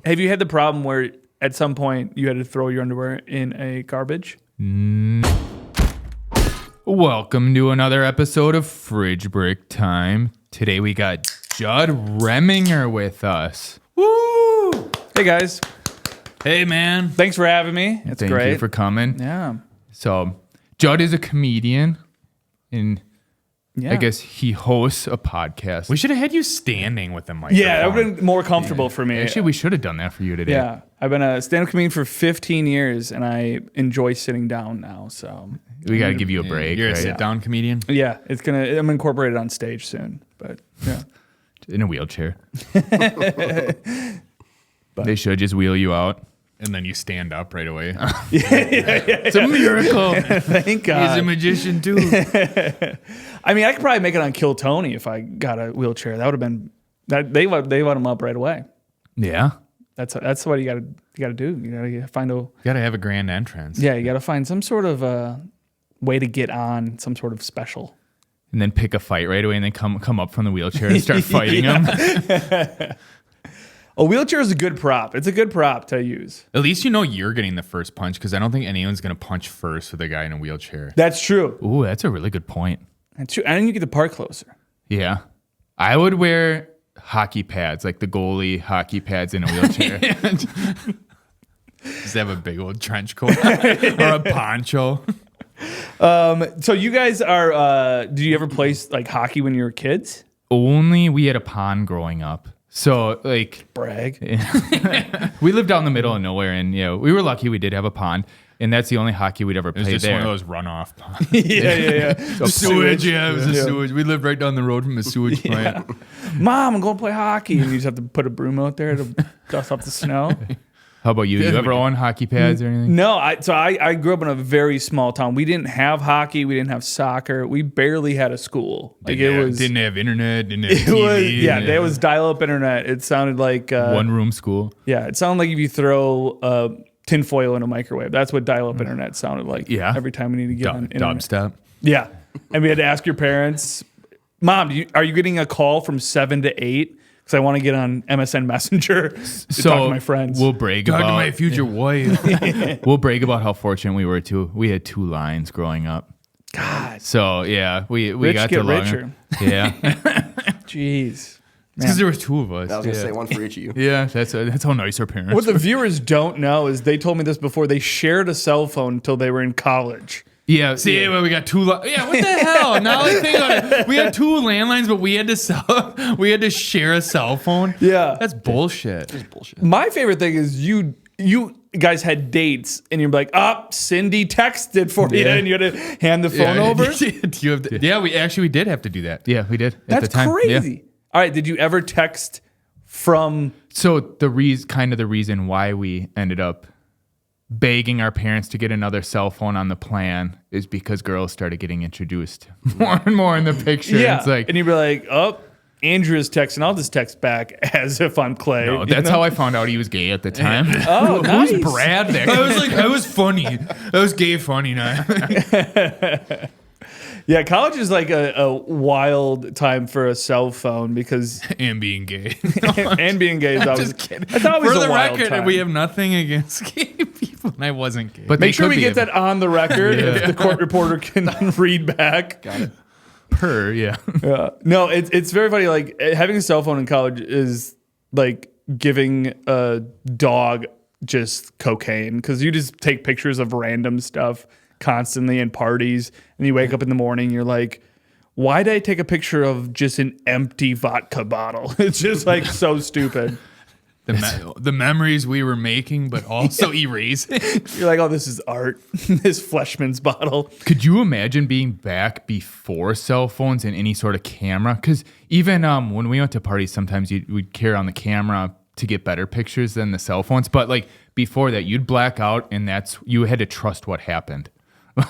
Have you had the problem where at some point you had to throw your underwear in a garbage? Welcome to another episode of Fridge Brick Time. Today we got Judd Reminger with us. Woo! Hey guys, Hey man. thanks for having me. It's Thank great. you for coming. Yeah. So Judd is a comedian and Yeah. I guess he hosts a podcast. We should have had you standing with the microphone. Yeah, that would have been more comfortable for me. Actually, we should have done that for you today. Yeah. I've been a stand-up comedian for 15 years, and I enjoy sitting down now. So We got to give you a break. You're a right? sit-down comedian? yeah, I'm incorporated on stage soon. But yeah. In a wheelchair. They should just wheel you out. And then you stand up right away. It's a miracle. Thank He's a God. magician too. I mean, I could probably make it on Kill Tony if I got a wheelchair. That would have been that they let him up right away. Yeah. That's what you gotta do. You gotta find You got to have a grand entrance. you gotta find some sort of way to get on some sort of special. And then pick a fight right away and then come up from the wheelchair and start fighting him. A wheelchair is a good prop. It's a good prop to use. At least you know you're getting the first punch because I don't think anyone's going to punch first with a guy in a wheelchair. That's true. Ooh, that's a really good point. That's true. And you get the part closer. Yeah. I would wear hockey pads, like the goalie hockey pads in a wheelchair. Just have a big old trench coat or a poncho. So you guys are. Did you ever play like hockey when you were kids? Only we had a pond growing up. So, like, Brag. we lived out in the middle of nowhere, and, we were lucky we did have a pond, and that's the only hockey we'd ever It was played just there. one of those runoff ponds. yeah. The sewage, it was the sewage. We lived right down the road from a sewage plant. Mom, I'm going to play hockey, and you just have to put a broom out there to dust off the snow. How about you? You ever own hockey pads or anything? No, I grew up in a very small town. We didn't have hockey. We didn't have soccer. We barely had a school. Like Didn't have internet, didn't have It TV. was there was dial-up internet. It sounded like One room school. yeah. It sounded like if you throw tinfoil in a microwave. That's what dial-up internet sounded like. Yeah. Every time we need to get on internet. Dubstep. Yeah, and we had to ask your parents, Mom, are you getting a call from 7 to 8? Because I want to get on MSN Messenger to talk to my friends. We'll brag Talk to about my future wife. we'll brag about how fortunate we were too. We had 2 lines growing up. God, So yeah, we Rich got get to learn. richer. Yeah, jeez. because there was 2 of us. I was gonna say one for each of you. Yeah, that's how nice our parents. What were. the viewers don't know is they told me this before. They shared a cell phone until they were in college. Yeah, See, well, we got 2. Yeah, what the hell? Now I think about it. We had 2 landlines, but we had to share a cell phone. Yeah. That's bullshit. Bullshit. My favorite thing is you guys had dates and you're like, Cindy texted for you, Yeah. and you had to hand the phone over. Do you have to, yeah, we did have to do that. Yeah, we did at That's the time. Yeah. crazy. All right, did you ever text from? So the reason why we ended up begging our parents to get another cell phone on the plan is because girls started getting introduced more and more in the picture. Yeah, It's like, and you'd be like, Andrew's texting. I'll just text back as if I'm Clay. no, that's how I found out he was gay at the time. Oh, nice. Who's Brad there? I was like, I was funny. I was gay funny now. Yeah, college is like a wild time for a cell phone because And being gay. and being gay is always. Just kidding. That's always For a the wild record, time. we have nothing against gay people. And I wasn't gay. But Make they sure could we be get that on the record if the court reporter can read back. Got it. yeah. No, it's very funny. Like having a cell phone in college is like giving a dog just cocaine because you just take pictures of random stuff constantly in parties, and you wake up in the morning, you're like, why did I take a picture of just an empty vodka bottle? It's just like so stupid. the memories we were making, but also erasing. You're like, oh, this is art. This Fleshman's bottle. Could you imagine being back before cell phones and any sort of camera? Because even when we went to parties, sometimes we'd carry on the camera to get better pictures than the cell phones. But like before that, you'd black out, and you had to trust what happened.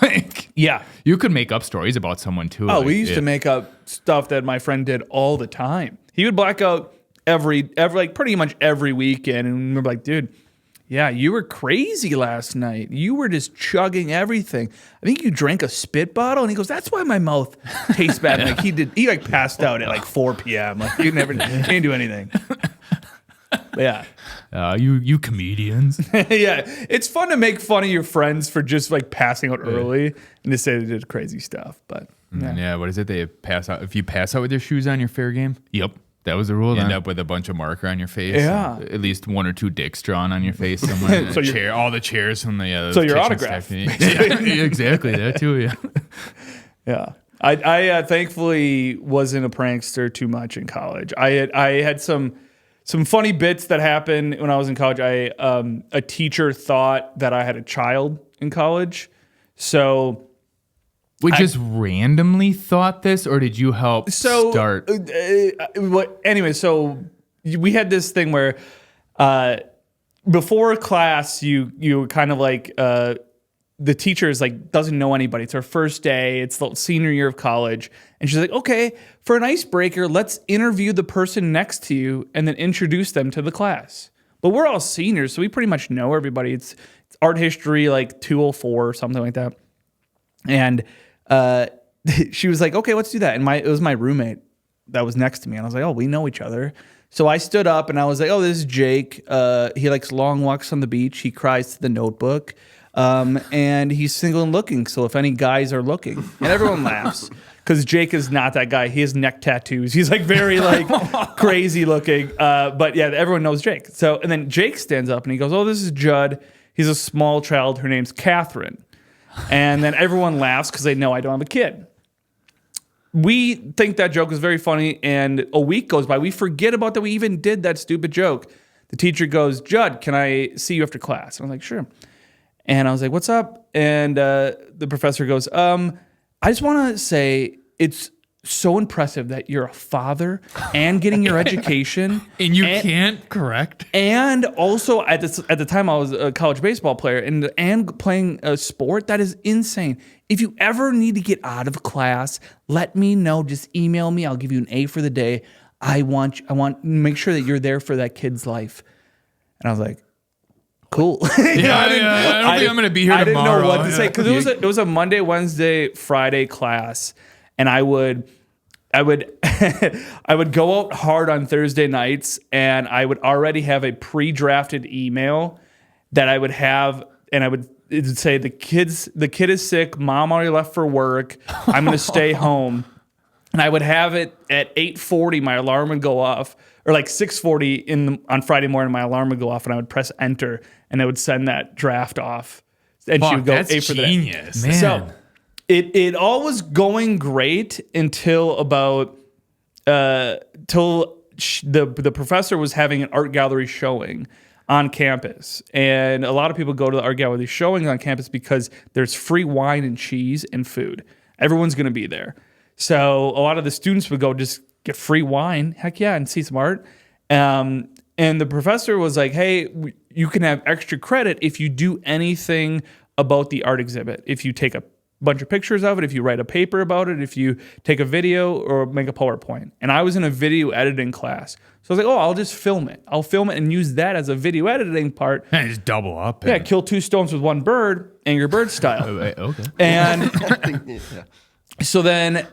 Like, Yeah. you could make up stories about someone too. Oh, like, we used to make up stuff that my friend did all the time. He would black out every like pretty much every weekend, and we're like, dude, yeah, you were crazy last night. You were just chugging everything. I think you drank a spit bottle, and he goes, that's why my mouth tastes bad. Like he like passed out at like 4 p.m. Like you didn't do anything. But yeah. You comedians. Yeah, it's fun to make fun of your friends for just like passing out early and to say they did crazy stuff. But Yeah, what is it? They pass out. If you pass out with your shoes on, you're fair game. Yep. That was the rule. You end up with a bunch of marker on your face. Yeah. At least 1 or 2 dicks drawn on your face somewhere. So chair, all the chairs from the so your kitchen autograph. staff. Yeah, exactly. That too, yeah. yeah, I thankfully wasn't a prankster too much in college. I had some funny bits that happened when I was in college. A teacher thought that I had a child in college, so. We just randomly thought this, or did you help start? Anyway, so we had this thing where before class, you kind of like the teacher is like doesn't know anybody. It's her first day. It's the senior year of college, and she's like, "Okay, for an icebreaker, let's interview the person next to you and then introduce them to the class." But we're all seniors, so we pretty much know everybody. It's art history like 204 or something like that, and. She was like, okay, let's do that. And it was my roommate that was next to me. And I was like, oh, we know each other. So I stood up and I was like, oh, this is Jake. He likes long walks on the beach. He cries to the Notebook. And he's single and looking. So if any guys are looking, and everyone laughs because Jake is not that guy. He has neck tattoos. He's like very like crazy looking. But yeah, everyone knows Jake. So, and then Jake stands up and he goes, oh, this is Judd. He's a small child. Her name's Catherine. And then everyone laughs because they know I don't have a kid. We think that joke is very funny, and a week goes by. We forget about that we even did that stupid joke. The teacher goes, Judd, can I see you after class? And I'm like, sure. And I was like, what's up? And the professor goes, I just want to say it's so impressive that you're a father and getting your education. And you can't correct. And also at the time I was a college baseball player and playing a sport. That is insane. If you ever need to get out of class, let me know. Just email me. I'll give you an A for the day. I want to make sure that you're there for that kid's life. And I was like, cool. I don't think I'm going to be here tomorrow. I didn't know what to say because it was a Monday, Wednesday, Friday class. And I would go out hard on Thursday nights, and I would already have a pre-drafted email that I would have, and it would say the kid is sick, mom already left for work, I'm gonna stay home. And I would have it at 8:40, my alarm would go off, or like 6:40 on Friday morning, my alarm would go off, and I would press enter, and it would send that draft off. And she would go that's A for the day. genius. Man. So it all was going great until about the professor was having an art gallery showing on campus. And a lot of people go to the art gallery showing on campus because there's free wine and cheese and food. Everyone's going to be there. So a lot of the students would go just get free wine, heck yeah, and see some art. And the professor was like, hey, you can have extra credit if you do anything about the art exhibit. If you take a bunch of pictures of it, if you write a paper about it, if you take a video or make a PowerPoint. And I was in a video editing class. So I was like, oh, I'll just film it. I'll film it and use that as a video editing part. And just double up. Yeah, kill 2 stones with 1 bird, Angry Bird style. Okay. And so then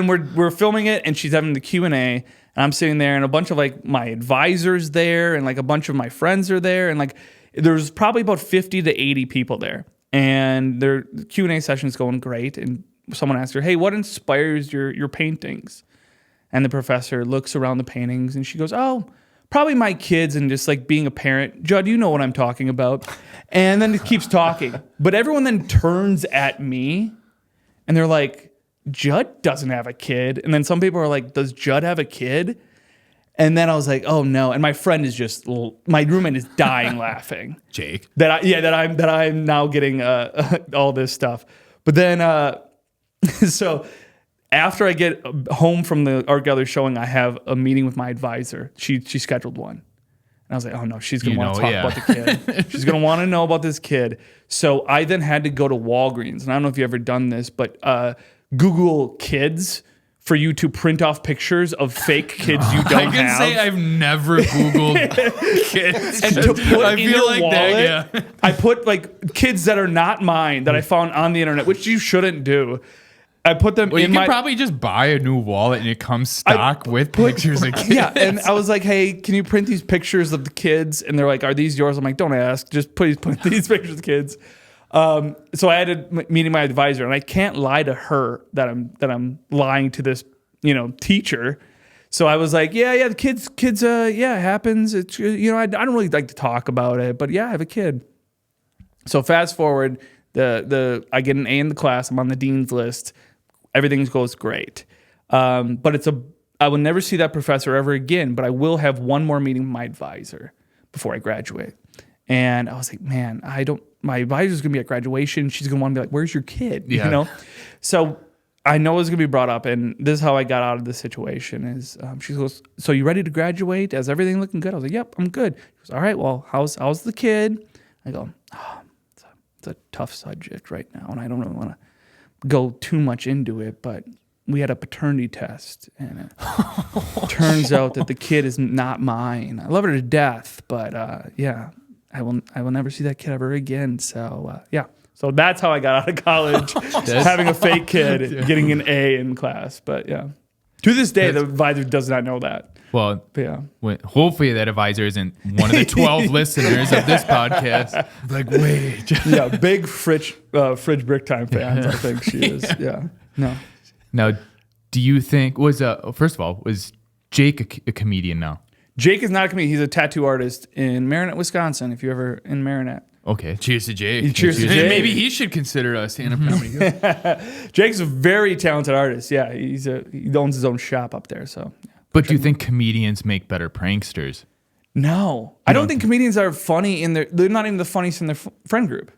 we're filming it, and she's having the Q&A, and I'm sitting there, and a bunch of like my advisors there, and like a bunch of my friends are there, and like there's probably about 50 to 80 people there. And their Q&A session is going great. And someone asked her, hey, what inspires your paintings? And the professor looks around the paintings and she goes, oh, probably my kids and just like being a parent. Judd, you know what I'm talking about. And then it keeps talking. But everyone then turns at me and they're like, Judd doesn't have a kid. And then some people are like, does Judd have a kid? And then I was like, oh no. And my friend is my roommate is dying laughing. Jake. That I'm now getting all this stuff. But then, so after I get home from the art gallery showing, I have a meeting with my advisor. She scheduled one. And I was like, oh no, she's going to want to talk about the kid. She's going to want to know about this kid. So I then had to go to Walgreens. And I don't know if you've ever done this, but Google kids for you to print off pictures of fake kids you don't have. I can say I've never Googled kids. And to put I in feel your like wallet, that, yeah. I put like kids that are not mine that I found on the internet, which you shouldn't do. I put them Well, you in can my probably just buy a new wallet and it comes stock with pictures of kids. Yeah, and I was like, hey, can you print these pictures of the kids? And they're like, are these yours? I'm like, don't ask. Just please print these pictures of the kids. So I had a meeting my advisor, and I can't lie to her that I'm lying to this, teacher. So I was like, yeah, the kids, it happens. It's, I don't really like to talk about it, but yeah, I have a kid. So fast forward, I get an A in the class. I'm on the dean's list. Everything goes great. But I will never see that professor ever again, but I will have one more meeting with my advisor before I graduate. And I was like, man, my advisor's going to be at graduation. She's going to want to be like, where's your kid? Yeah. So I know it's going to be brought up, and this is how I got out of the situation is she goes, so you ready to graduate? Is everything looking good? I was like, yep, I'm good. She goes, all right, well, how's the kid? I go, it's a tough subject right now, and I don't really want to go too much into it, but we had a paternity test, and it turns out that the kid is not mine. I love her to death, but I will never see that kid ever again. So so that's how I got out of college, having a fake kid, getting an A in class. But yeah, to this day, the advisor does not know that. Well, But yeah. hopefully that advisor isn't one of the 12 listeners of this podcast. Like, wait. Yeah, big fridge bricktime fans. I think she is. Yeah. No. Now, do you think first of all, was Jake a comedian now? Jake is not a comedian. He's a tattoo artist in Marinette, Wisconsin. If you're ever in Marinette. Okay. Cheers to Jake. Cheers to Jake. Maybe he should consider a stand-up comedy. Jake's a very talented artist. Yeah, he owns his own shop up there. So. Yeah. But do you think comedians make better pranksters? No, I don't think comedians are funny they're not even the funniest in their friend group.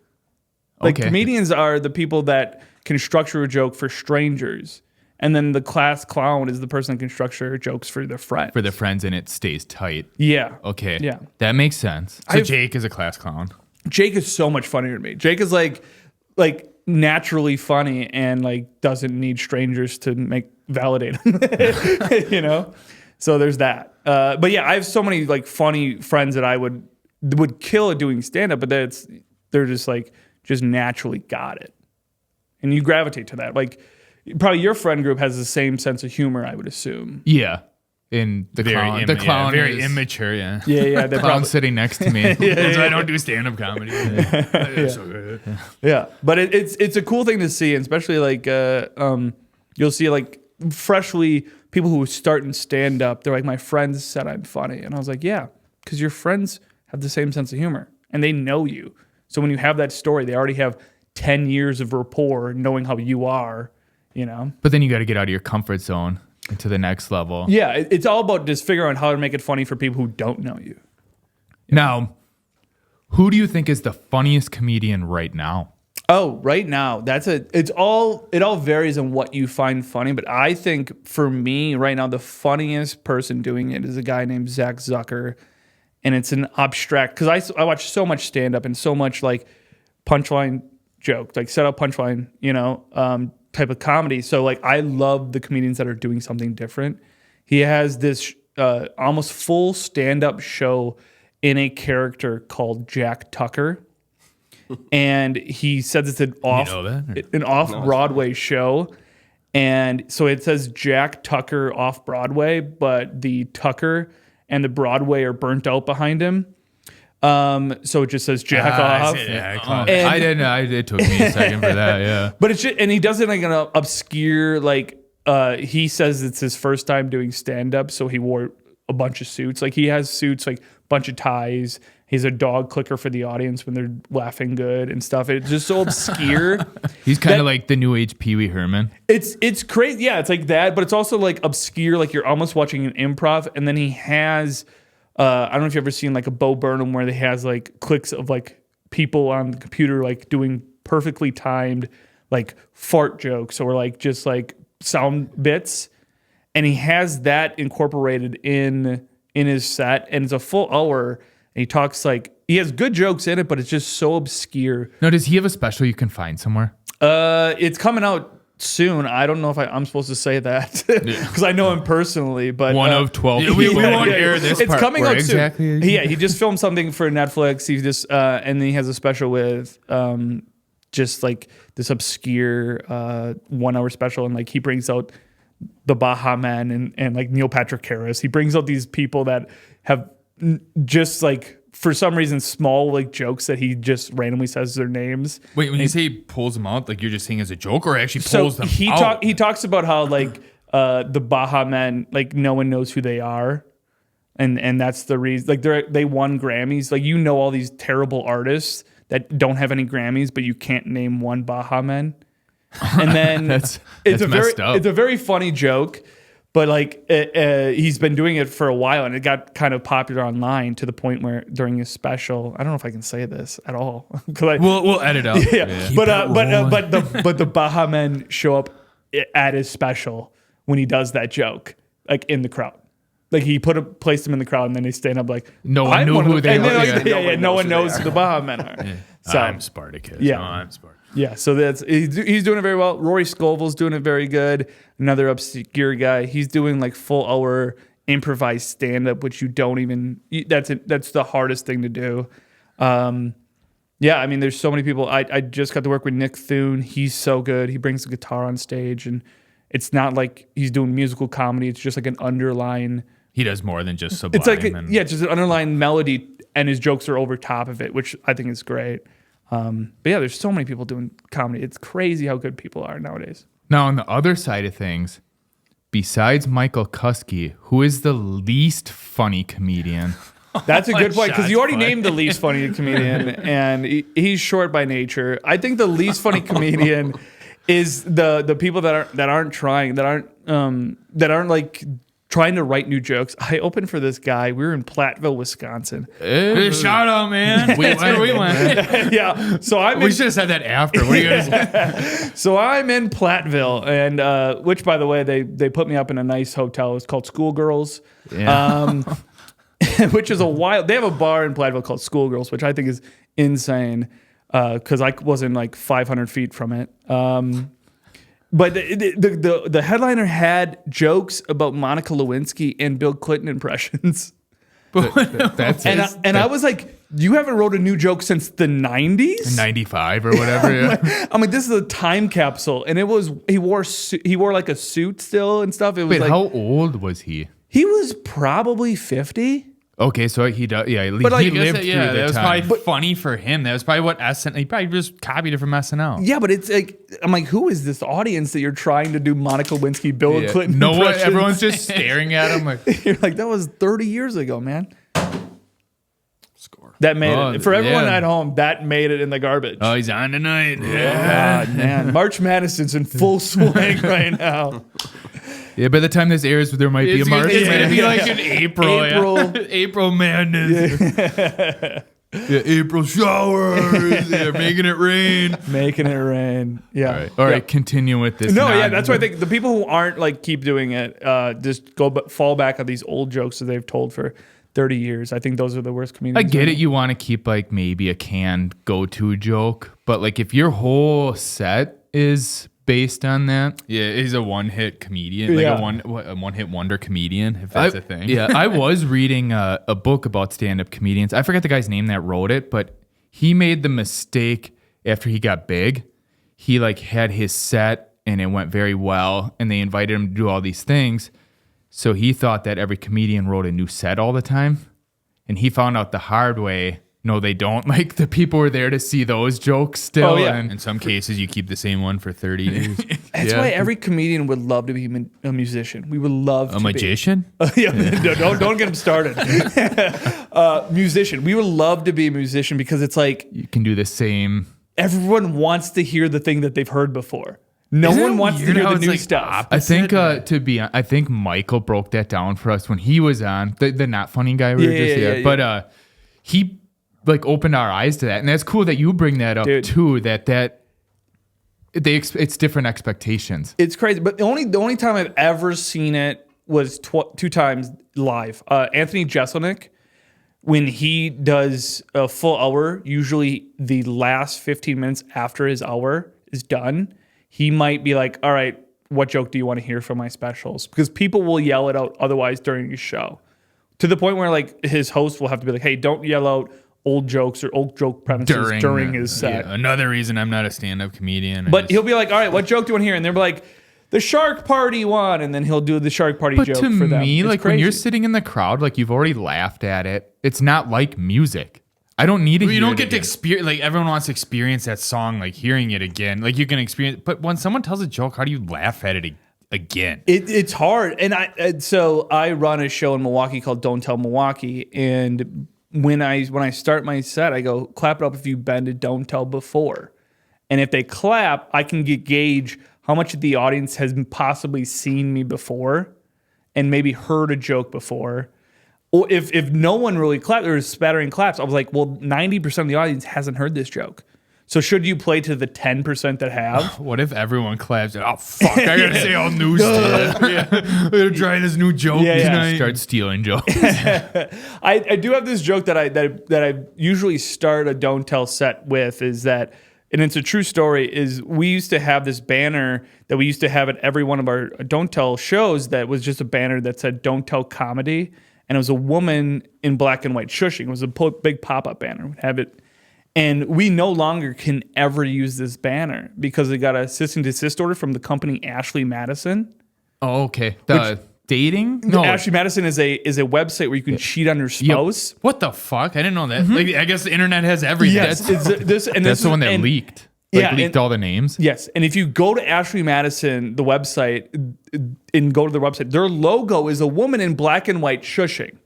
Like comedians are the people that can structure a joke for strangers. And then the class clown is the person that can structure jokes for their friends. For their friends, and it stays tight. Yeah. Okay. Yeah. That makes sense. So Jake is a class clown. Jake is so much funnier than me. Jake is like naturally funny and like doesn't need strangers to validate him. So there's that. But yeah, I have so many like funny friends that I would kill at doing stand up, but they're just naturally got it. And you gravitate to that. Like probably your friend group has the same sense of humor, I would assume. Yeah. And the clown very is immature, yeah. Yeah. the clown sitting next to me. That's why I don't do stand-up comedy. Yeah, but it's a cool thing to see, and especially like you'll see like freshly people who start in stand up. They're like, my friends said I'm funny, and I was like, yeah, because your friends have the same sense of humor and they know you. So when you have that story, they already have 10 years of rapport, knowing how you are. But then you got to get out of your comfort zone to the next level. Yeah, it's all about just figuring out how to make it funny for people who don't know you. Now, who do you think is the funniest comedian right now? Oh, right now, it all varies on what you find funny, but I think for me right now, the funniest person doing it is a guy named Zach Zucker, and it's an abstract, because I watch so much stand-up and so much like punchline joke, like set up punchline, type of comedy. So like I love the comedians that are doing something different. He has this almost full stand-up show in a character called Jack Tucker. And he says it's an off-Broadway show. And so it says Jack Tucker off-Broadway, but the Tucker and the Broadway are burnt out behind him. So it just says Jack off. I didn't know. It took me a second for that, yeah. But it's just, and he does it like in an obscure, like, he says it's his first time doing stand-up, so he wore a bunch of suits. Like, he has suits, like, bunch of ties. He's a dog clicker for the audience when they're laughing good and stuff. It's just so obscure. He's kind of like the new age Pee Wee Herman. It's crazy. Yeah, it's like that, but it's also like obscure. Like you're almost watching an improv. And then he has, I don't know if you've ever seen like a Bo Burnham where he has like clips of like people on the computer like doing perfectly timed like fart jokes or like just like sound bits. And he has that incorporated in his set. And it's a full hour. And he talks like, he has good jokes in it, but it's just so obscure. No, does he have a special you can find somewhere? It's coming out soon. I don't know if I'm supposed to say that because I know him personally. But one of 12. We won't air this. It's part. coming Where out exactly soon. Yeah, he just filmed something for Netflix. He just and then he has a special with just like this obscure 1 hour special, and like he brings out the Baha Men and like Neil Patrick Harris. He brings out these people that have just like for some reason small like jokes that he just randomly says their names. Wait, when you say he pulls them out, like you're just saying as a joke, or actually pulls them out? He talks about how like the Baha Men, like no one knows who they are. And that's the reason, like they won Grammys. Like, you know, all these terrible artists that don't have any Grammys, but you can't name one Baha Men. And then that's messed up. It's a very funny joke, but like he's been doing it for a while, and it got kind of popular online to the point where during his special, I don't know if I can say this at all. We'll edit out. Yeah. But the Baha Men show up at his special when he does that joke, like in the crowd. Like he placed them in the crowd, and then they stand up like no one knew who they were. No one knows who the Baha Men are. Yeah. So I'm Spartacus. Yeah. No, I'm Spartacus. Yeah, so he's doing it very well. Rory Scovel's doing it very good. Another obscure guy. He's doing like full hour improvised stand up, which you don't even. That's the hardest thing to do. Yeah, I mean, there's so many people. I just got to work with Nick Thune. He's so good. He brings the guitar on stage, and it's not like he's doing musical comedy. It's just like an underlying. He does more than just sublime. It's like just an underlying melody, and his jokes are over top of it, which I think is great. But yeah, there's so many people doing comedy. It's crazy how good people are nowadays. Now, on the other side of things, besides Michael Kuski, who is the least funny comedian? That's a good point, because you already named the least funny comedian, and he's short by nature. I think the least funny comedian is the people that aren't trying, that aren't like trying to write new jokes. I opened for this guy. We were in Platteville, Wisconsin. Hey, shout out, man. That's where we went. Yeah. So we should have said that after. What are you guys? So I'm in Platteville, and which, by the way, they put me up in a nice hotel. It's called Schoolgirls. Yeah. Which is a wild. They have a bar in Platteville called Schoolgirls, which I think is insane, because I wasn't like 500 feet from it. But the headliner had jokes about Monica Lewinsky and Bill Clinton impressions. I was like, you haven't wrote a new joke since the 90s? 95 or whatever. Yeah. I'm like, this is a time capsule. And he wore like a suit still and stuff. It was Wait, how old was he? He was probably 50. Okay, so he does. Yeah, but like, he lived through the that was time. probably funny for him. That was probably what SNL. He probably just copied it from SNL. Yeah, but it's like, I'm like, who is this audience that you're trying to do Monica Lewinsky, Bill Clinton? No one. Everyone's just staring at him. Like, you're like, that was 30 years ago, man. Score. That made it for everyone at home. That made it in the garbage. Oh, he's on tonight. Yeah, God, man. March Madison's in full swing right now. Yeah, by the time this airs, there might be a March. It's going to be like in April. April madness. Yeah. April showers. They're making it rain. Making it rain. Yeah. All right. Continue with this. No, yeah, that's why I think the people who aren't like keep doing it, just fall back on these old jokes that they've told for 30 years. I think those are the worst comedians. I get it. You want to keep like maybe a canned go-to joke, but like if your whole set is based on that. Yeah, he's a one-hit comedian, like a one-hit wonder comedian, if that's a thing. Yeah, I was reading a book about stand-up comedians. I forget the guy's name that wrote it, but he made the mistake after he got big. He like had his set and it went very well, and they invited him to do all these things. So he thought that every comedian wrote a new set all the time, and he found out the hard way. No, they don't. Like, the people were there to see those jokes still. Oh, yeah. And in some cases, you keep the same one for 30 years. That's why every comedian would love to be a musician. We would love to be. A magician? Don't get him started. Musician. We would love to be a musician because it's like... You can do the same... Everyone wants to hear the thing that they've heard before. No one wants to hear the new stuff. I think I think Michael broke that down for us when he was on the not funny guy. But he like opened our eyes to that, and that's cool that you bring that up too. It's different expectations. It's crazy, but the only time I've ever seen it was 2 times live. Anthony Jeselnik, when he does a full hour, usually the last 15 minutes after his hour is done, he might be like, all right, what joke do you want to hear from my specials? Because people will yell it out otherwise during his show. To the point where like his host will have to be like, hey, don't yell out old jokes or old joke premises during his set. Yeah, another reason I'm not a stand-up comedian. But he'll be like, all right, what joke do you want to hear? And they'll be like, the shark party one. And then he'll do the shark party joke to for them. me, It's like crazy. when you're sitting in the crowd, like you've already laughed at it. It's not like music. I don't need to you hear don't it get to again. experience, like everyone wants to experience that song, like hearing it again. Like you can experience, but when someone tells a joke, how do you laugh at it again? It's hard. And so I run a show in Milwaukee called Don't Tell Milwaukee. And when I start my set, I go, clap it up if you've been to Don't Tell before. And if they clap, I can gauge how much of the audience has possibly seen me before and maybe heard a joke before. Or if no one really clapped, there was spattering claps. I was like, well, 90% of the audience hasn't heard this joke. So should you play to the 10% that have? What if everyone claps? Oh fuck! I gotta say all new stuff. I gotta try this new joke tonight. Start stealing jokes. I do have this joke that I usually start a Don't Tell set with is that, and it's a true story, is we used to have this banner that we used to have at every one of our Don't Tell shows that was just a banner that said Don't Tell Comedy. And it was a woman in black and white shushing. It was a big pop-up banner. We'd have it. And we no longer can ever use this banner because it got a cease and desist order from the company Ashley Madison. Oh, okay. The dating? No. Ashley Madison is a website where you can cheat on your spouse. What the fuck? I didn't know that. Like, I guess the internet has everything. Yes, That's the one that leaked. Leaked all the names. Yes, and if you go to Ashley Madison, the website, and go to their website, their logo is a woman in black and white shushing.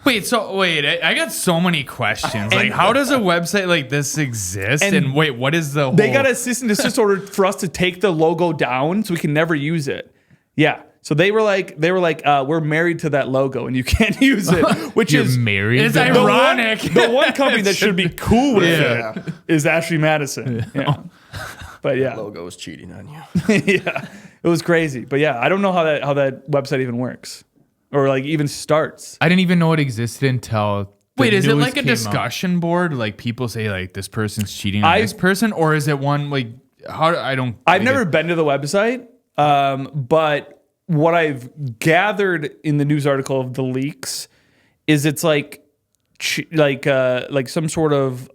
Wait, I got so many questions. Like, how does a website like this exist? And wait, what is the whole... They got a cease and desist order for us to take the logo down so we can never use it. Yeah. So they were like, we're married to that logo and you can't use it, which You're is married. It's to that? ironic. The one company that should be cool with it is Ashley Madison. Yeah. But yeah, Logo is cheating on you. yeah, it was crazy. But yeah, I don't know how that website even works or like even starts. I didn't even know it existed until. Wait, is it news like a came discussion board? Like people say like this person's cheating on this person, or is it one like how? I don't. I've never been to the website, but what I've gathered in the news article of the leaks is it's like some sort of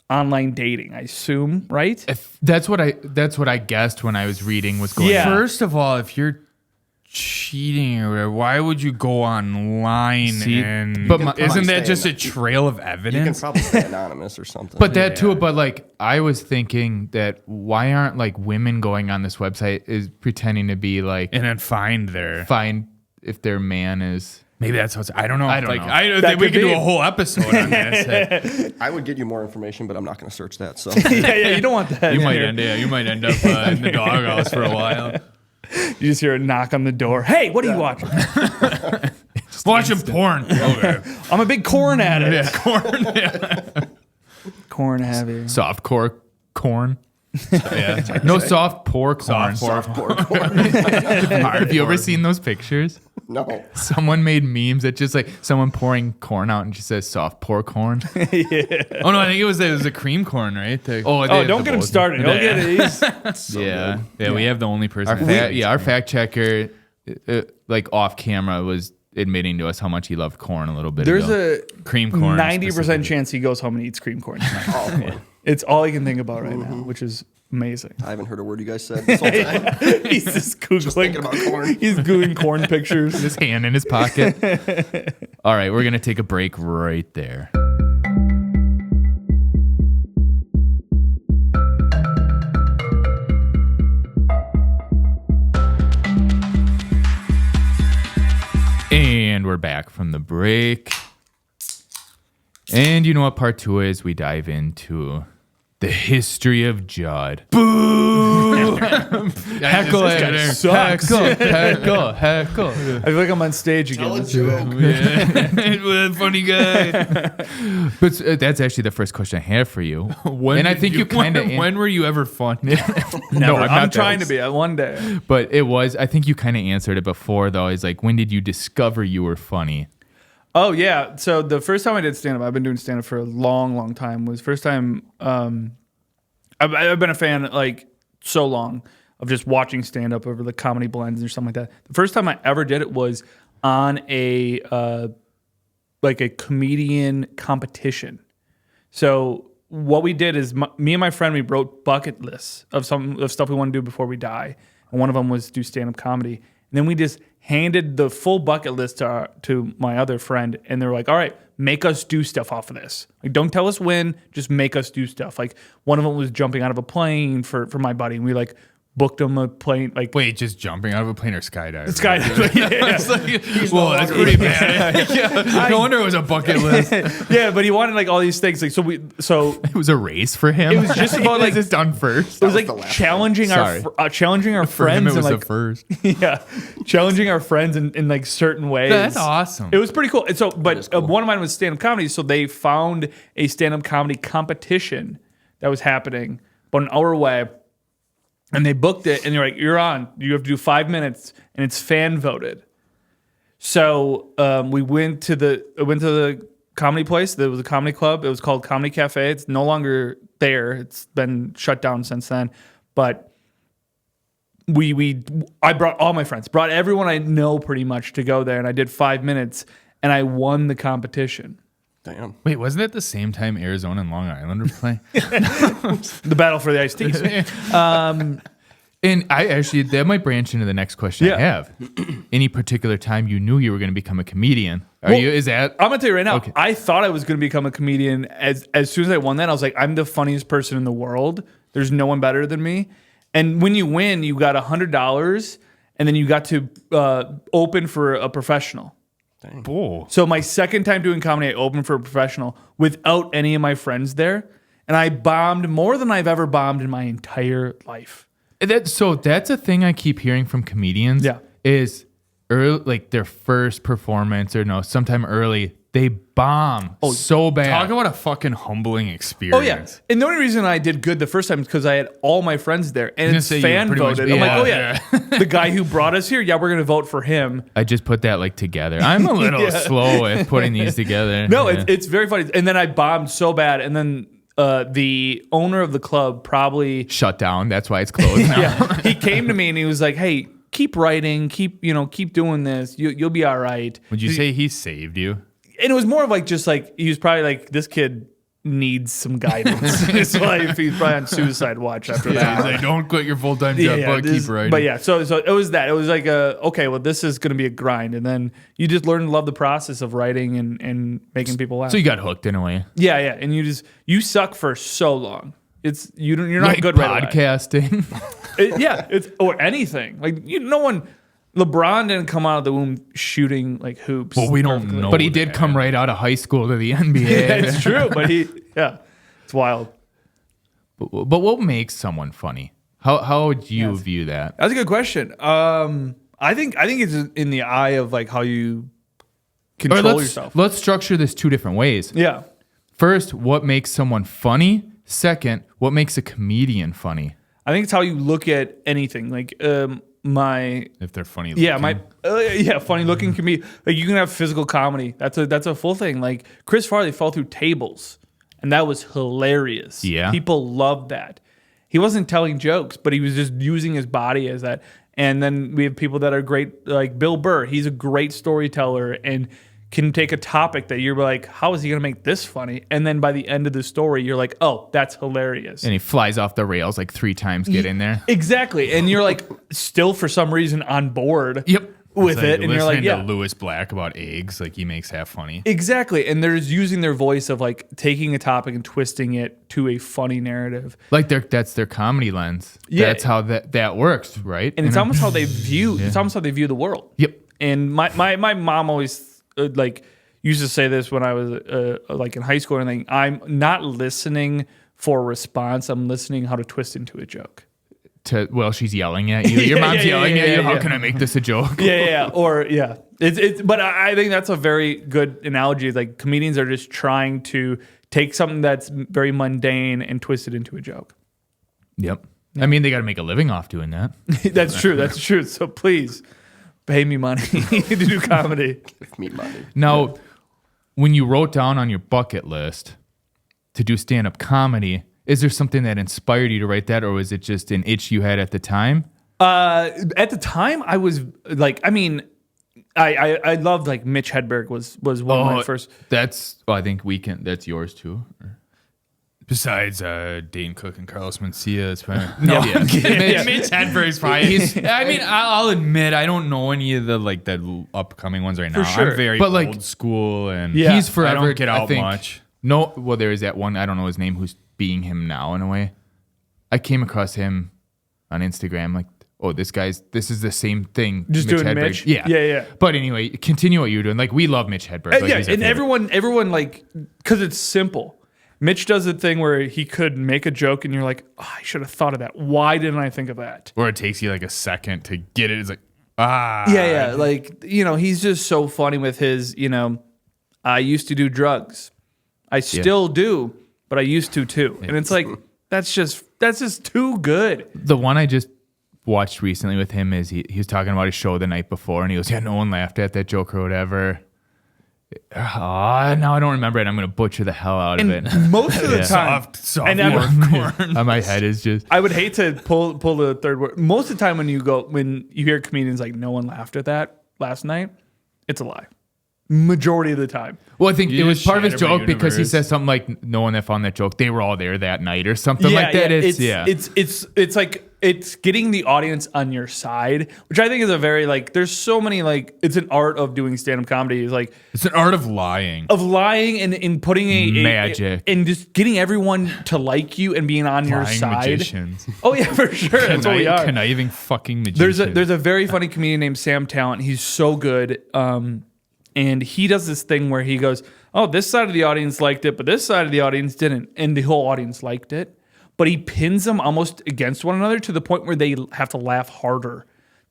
online dating, I assume, right? That's what I guessed when I was reading was going. Yeah. First of all, if you're cheating or whatever, why would you go online? See, and but isn't that stay just in a trail of You can evidence? probably stay anonymous or something. But that too. But like I was thinking that why aren't like women going on this website is pretending to be like And then find find if their man is. maybe that's what's. I don't know. I don't know. I That we could could do be. a whole episode on this. I would get you more information, but I'm not going to search that. So yeah, you don't want that. You in might here. end up in the doghouse for a while. You just hear a knock on the door. Hey, what are you watching? Watching porn. Okay. I'm a big corn addict. Corn. Yeah. Corn heavy. Softcore corn. Yeah. No soft pour corn. Have you ever seen those pictures? no. Someone made memes that just like someone pouring corn out and just says soft pour corn. Oh no, I think it was the cream corn, right? Oh, don't get him started. Don't get it. Yeah. Yeah, we have the only person. Our fact checker, like off camera, was admitting to us how much he loved corn a little bit There's ago. a cream corn. 90% chance he goes home and eats cream corn tonight. Oh, It's all he can think about right now, which is amazing. I haven't heard a word you guys said this whole time. He's just Googling. thinking about corn. He's Googling corn pictures. His hand in his pocket. All right, we're gonna take a break right there. And we're back from the break. And you know what part 2 is? We dive into the history of Judd. Heckle it. sucks. Heckle. I feel like I'm on stage again. Funny guy. But that's actually the first question I have for you. And I think you kind of... When were you ever funny? No, I'm trying to be one day. But it was... I think you kind of answered it before, though. Is like, when did you discover you were funny? Oh, yeah. So the first time I did stand-up, I've been doing stand-up for a long, long time, was first time... I've been a fan, like, so long of just watching stand-up over the comedy blends or something like that. The first time I ever did it was on a like a comedian competition. So what we did is me and my friend, we wrote bucket lists of stuff we want to do before we die. And one of them was do stand-up comedy. And then we just handed the full bucket list to my other friend. And they were like, all right, make us do stuff off of this. Like, don't tell us when, just make us do stuff. Like, one of them was jumping out of a plane for my buddy. And we like booked him a plane. Like, Wait, just jumping out of a plane or skydiving? skydiving. Yeah. It's like, whoa, that's pretty bad. Yeah. No wonder it was a bucket list. Yeah, but he wanted like all these things. Like, so It was a race for him. It was just about, like- it's done first. it was was the like last challenging our For him, friends it was and the like first. yeah, challenging our friends in like certain ways. That's awesome. It was pretty cool. And so, but is cool. one of mine was stand-up comedy. So they found a stand-up comedy competition that was happening about an hour away, and they booked it. And they're like, "You're on. You have to do 5 minutes, and it's fan voted." So we went to the comedy place. There was a comedy club. It was called Comedy Cafe. It's no longer there. It's been shut down since then. But I brought all my friends, brought everyone I know pretty much to go there, and I did 5 minutes, and I won the competition. Damn. Wait, wasn't it the same time Arizona and Long Island were playing? The battle for the iced teas. And I actually, that might branch into the next question I Yeah. have. Any particular time you knew you were going to become a comedian? Is that? I'm gonna tell you right now. Okay. I thought I was gonna become a comedian as soon as I won that. I was like, I'm the funniest person in the world. There's no one better than me. And when you win, you got $100, and then you got to open for a professional. Bull. So my second time doing comedy, I opened for a professional without any of my friends there, and I bombed more than I've ever bombed in my entire life. So that's a thing I keep hearing from comedians. Yeah. Is early, like their first performance or sometime early, they bomb so bad. Talk about a fucking humbling experience. Oh yeah, and the only reason I did good the first time is because I had all my friends there, and gonna it's say you fan pretty much- voted. I'm like, yeah, oh yeah, the guy who brought us here, yeah, we're gonna vote for him. I just put that like together. I'm a little Yeah. slow at putting these together. No, Yeah. it's very funny. And then I bombed so bad, and then the owner of the club probably shut down. That's why it's closed now. yeah, he came to me and he was like, hey, keep writing, keep doing this. You'll be all right. Would you say he saved you? And it was more of like just like he was probably like, this kid needs some guidance in his life. He's probably on suicide watch after that. He's like, don't quit your full-time job, but keep writing. But yeah, so it was that. It was like okay, well, this is going to be a grind, and then you just learn to love the process of writing and making people laugh. So you got hooked in a way. yeah, and you suck for so long. You're not Like good right away. podcasting. It's or anything. Like no one. LeBron didn't come out of the womb shooting like hoops. Well, we don't perfectly. know. But he did come right out of high school to the NBA. It's true, but it's wild. But what makes someone funny? How would you view that? That's a good question. I think it's in the eye of like how you control yourself. Let's structure this two different ways. Yeah. First, what makes someone funny? Second, what makes a comedian funny? I think it's how you look at anything. Like If they're funny. funny looking comedian. Like you can have physical comedy. That's a full thing. Like Chris Farley fell through tables, and that was hilarious. Yeah. People loved that. He wasn't telling jokes, but he was just using his body as that. And then we have people that are great, like Bill Burr. He's a great storyteller and can take a topic that you're like, how is he going to make this funny? And then by the end of the story, you're like, oh, that's hilarious. And he flies off the rails like 3 times, get in there. Exactly. And you're like still for some reason on board with It's it. And you're like, listening yeah. to Lewis Black about eggs, like he makes that funny. Exactly. And they're just using their voice of like taking a topic and twisting it to a funny narrative. Like that's their comedy lens. Yeah. That's how that works, right? And it's almost how they view it's almost how they view the world. Yep. And my mom always like used to say this when I was like in high school and everything. I'm not listening for a response. I'm listening how to twist into a joke. She's yelling at you. Your mom's yelling at you. How can I make this a joke? It's but I think that's a very good analogy. Like comedians are just trying to take something that's very mundane and twist it into a joke. Yep. I mean, they got to make a living off doing that. That's true. That's true. So please pay me money to do comedy. Give me money. Now, when you wrote down on your bucket list to do stand-up comedy, is there something that inspired you to write that, or was it just an itch you had at the time? At the time, I was like, I mean, I loved like Mitch Hedberg was one of my first. I think that's yours too. Besides Dane Cook and Carlos Mencia, it's probably Mitch Hedberg's probably. I mean, I'll admit I don't know any of the upcoming ones right now. sure. I'm very old school, and he's forever. I don't get out I think, much. No, well, there is that one. I don't know his name. Who's being him now in a way? I came across him on Instagram. Like, oh, this is the same thing. Just Mitch doing Hedberg. Mitch? Yeah, Yeah. But anyway, continue what you're doing. Like, we love Mitch Hedberg. Like, Yeah, he's our and favorite. everyone like, because it's simple. Mitch does a thing where he could make a joke and you're like, oh, I should have thought of that. Why didn't I think of that? Or it takes you like a second to get it. It's like, Yeah. Like, he's just so funny with his, I used to do drugs. I still do, but I used to too. And it's like, that's just too good. The one I just watched recently with him is he was talking about his show the night before, and he goes, "Yeah, no one laughed at that joke or whatever." Now I don't remember it. I'm going to butcher the hell out of it. Most of the time, soft and popcorn. My head is just. I would hate to pull the third word. Most of the time when you hear comedians like, no one laughed at that last night, it's a lie. Majority of the time. Well, I think You it was just part of his shatter my joke because he universe. says something like, "No one that found that joke, they were all there that night," or something like that. It's like it's getting the audience on your side, which I think is a very there's so many it's an art of doing stand-up comedy. Is like It's an art of lying. and putting Magic. and just getting everyone to like you and being on your Lying side. magicians. Oh yeah, for sure. That's what we are. Conniving fucking magicians. There's a very funny comedian named Sam Talent. He's so good. And he does this thing where he goes, "Oh, this side of the audience liked it, but this side of the audience didn't." And the whole audience liked it. But he pins them almost against one another to the point where they have to laugh harder.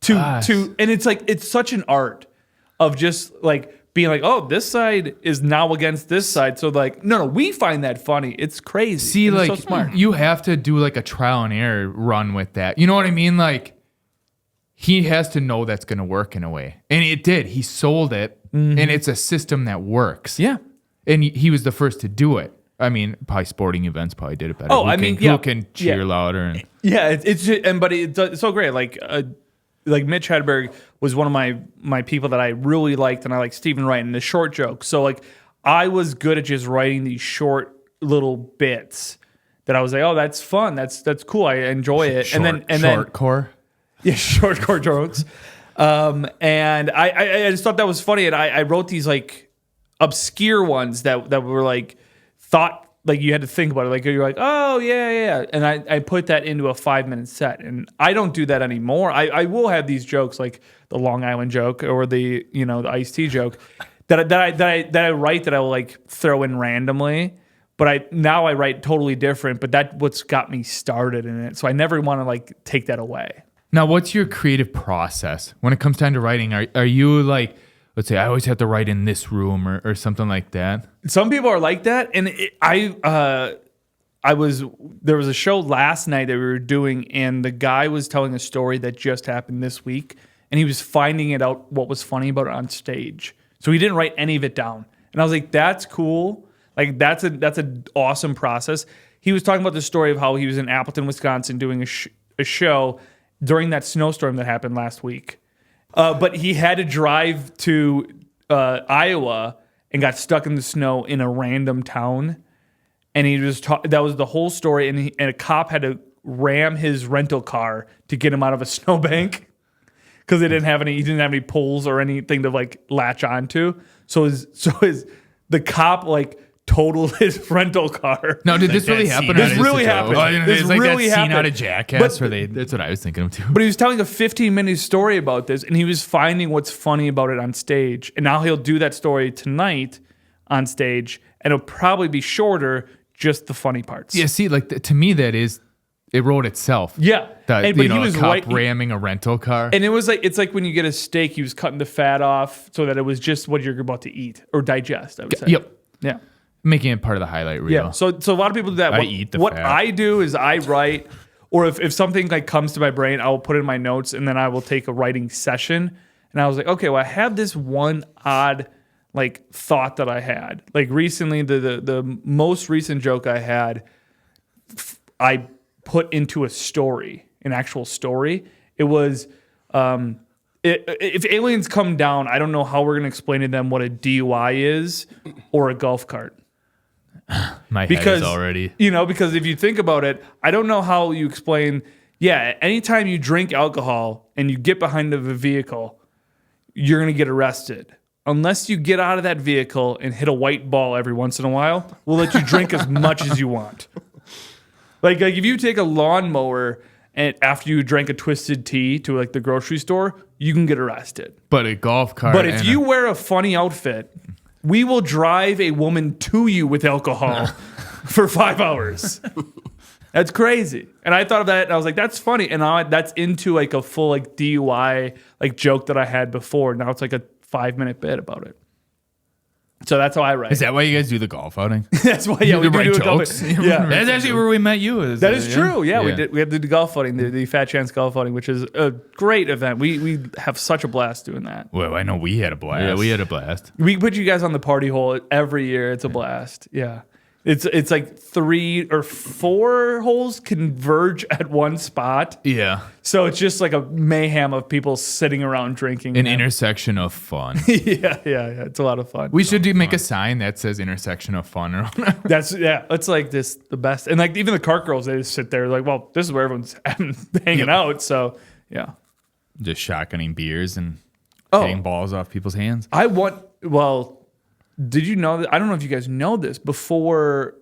And it's like it's such an art of just being like, "Oh, this side is now against this side." So no, we find that funny. It's crazy. See, And it's so smart. you have to do a trial and error run with that. You know what I mean? He has to know that's going to work in a way. And it did. He sold it, and it's a system that works. Yeah. And he was the first to do it. I mean, probably sporting events probably did it better. Oh, Who can cheer louder? And Yeah, it's just, but it's so great. Like Mitch Hedberg was one of my people that I really liked, and I like Stephen Wright and the short jokes. So I was good at just writing these short little bits that I was like, oh, that's fun, that's cool, I enjoy it. Shortcore. Yeah, shortcore jokes. And I just thought that was funny, and I wrote these obscure ones that were thought you had to think about it. You're like, oh yeah. And I put that into a 5-minute set, and I don't do that anymore. I will have these jokes like the Long Island joke or the the iced tea joke that I write that I will throw in randomly. But I write totally different. But that's what's got me started in it. So I never want to take that away. Now, what's your creative process when it comes time to writing? Are you let's say I always have to write in this room or something like that? Some people are like that, and there was a show last night that we were doing, and the guy was telling a story that just happened this week, and he was finding it out what was funny about it on stage. So he didn't write any of it down, and I was like, that's cool. That's an awesome process. He was talking about the story of how he was in Appleton, Wisconsin, doing a show during that snowstorm that happened last week. But he had to drive to Iowa and got stuck in the snow in a random town. And he was that was the whole story. And a cop had to ram his rental car to get him out of a snowbank because he didn't have any poles or anything to latch onto. So the cop totaled his rental car. Now, did this really happen? This really happened. This really that scene happened. out of Jackass that's what I was thinking of too. But he was telling a 15-minute story about this, and he was finding what's funny about it on stage. And now he'll do that story tonight on stage, and it'll probably be shorter, just the funny parts. Yeah, see, to me, it wrote itself. Yeah. That, But he was a cop right- ramming a rental car. And it was it's like when you get a steak, he was cutting the fat off so that it was just what you're about to eat or digest, I would say. Yep. Yeah. Making it part of the highlight reel. Yeah. So a lot of people do that. I eat the what fat. I do is I write, or if something comes to my brain, I will put it in my notes, and then I will take a writing session. And I was like, okay, well, I have this one odd thought that I had. Recently, the most recent joke I had, I put into a story, an actual story. It was if aliens come down, I don't know how we're going to explain to them what a DUI is or a golf cart. My Because head is already. because if you think about it, I don't know how you explain. Yeah, anytime you drink alcohol and you get behind of a vehicle, you're going to get arrested. Unless you get out of that vehicle and hit a white ball every once in a while, we'll let you drink as much as you want. Like if you take a lawnmower and after you drank a Twisted Tea to like the grocery store, you can get arrested. But a golf cart. But if you wear a funny outfit, we will drive a woman to you with alcohol for 5 hours. That's crazy. And I thought of that and I was like, that's funny. And now that's into like a full like DUI like joke that I had before. Now it's like a 5-minute bit about it. So that's how I write. Is that why you guys do the golf outing? That's why, yeah, we write do a jokes? golf. Yeah, That's actually where we met you. that is true. Yeah, Yeah. we had the golf outing, the Fat Chance golf outing, which is a great event. We have such a blast doing that. Well, I know we had a blast. Yeah, we had a blast. We put you guys on the party hole every year. It's a blast. Yeah. It's like 3 or 4 holes converge at one spot. Yeah. So it's just like a mayhem of people sitting around drinking. An intersection of fun. yeah. It's a lot of fun. We should make a sign that says intersection of fun. It's like this the best. And like even the cart girls, they just sit there like, well, this is where everyone's hanging out. So yeah. Just shotgunning beers and Oh. hitting balls off people's hands. Did you know that? I don't know if you guys know this. Before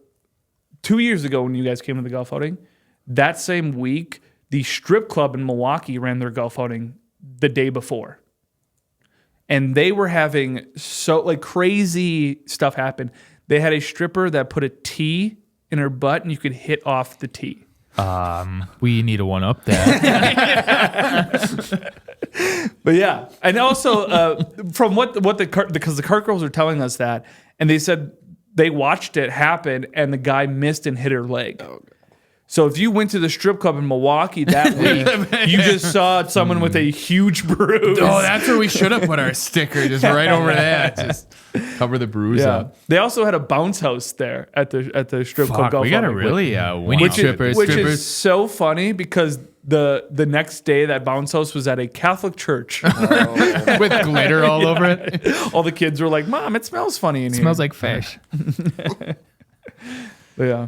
2 years ago, when you guys came to the golf outing, that same week, the strip club in Milwaukee ran their golf outing the day before. And they were having crazy stuff happen. They had a stripper that put a tee in her butt and you could hit off the tee. We need to one up that. But yeah, and also from because the cart girls are telling us that, and they said they watched it happen, and the guy missed and hit her leg. Oh, so if you went to the strip club in Milwaukee that week, you just saw someone with a huge bruise. Oh, that's where we should have put our sticker, just right over that. Just cover the bruise Yeah. up. They also had a bounce house there at the strip club Fuck, golf. we gotta outing. really We need strippers. Which strippers. is so funny because the next day that bounce house was at a Catholic church. with glitter all over it. All the kids were like, "Mom, it smells funny in here." Smells like fish. But yeah.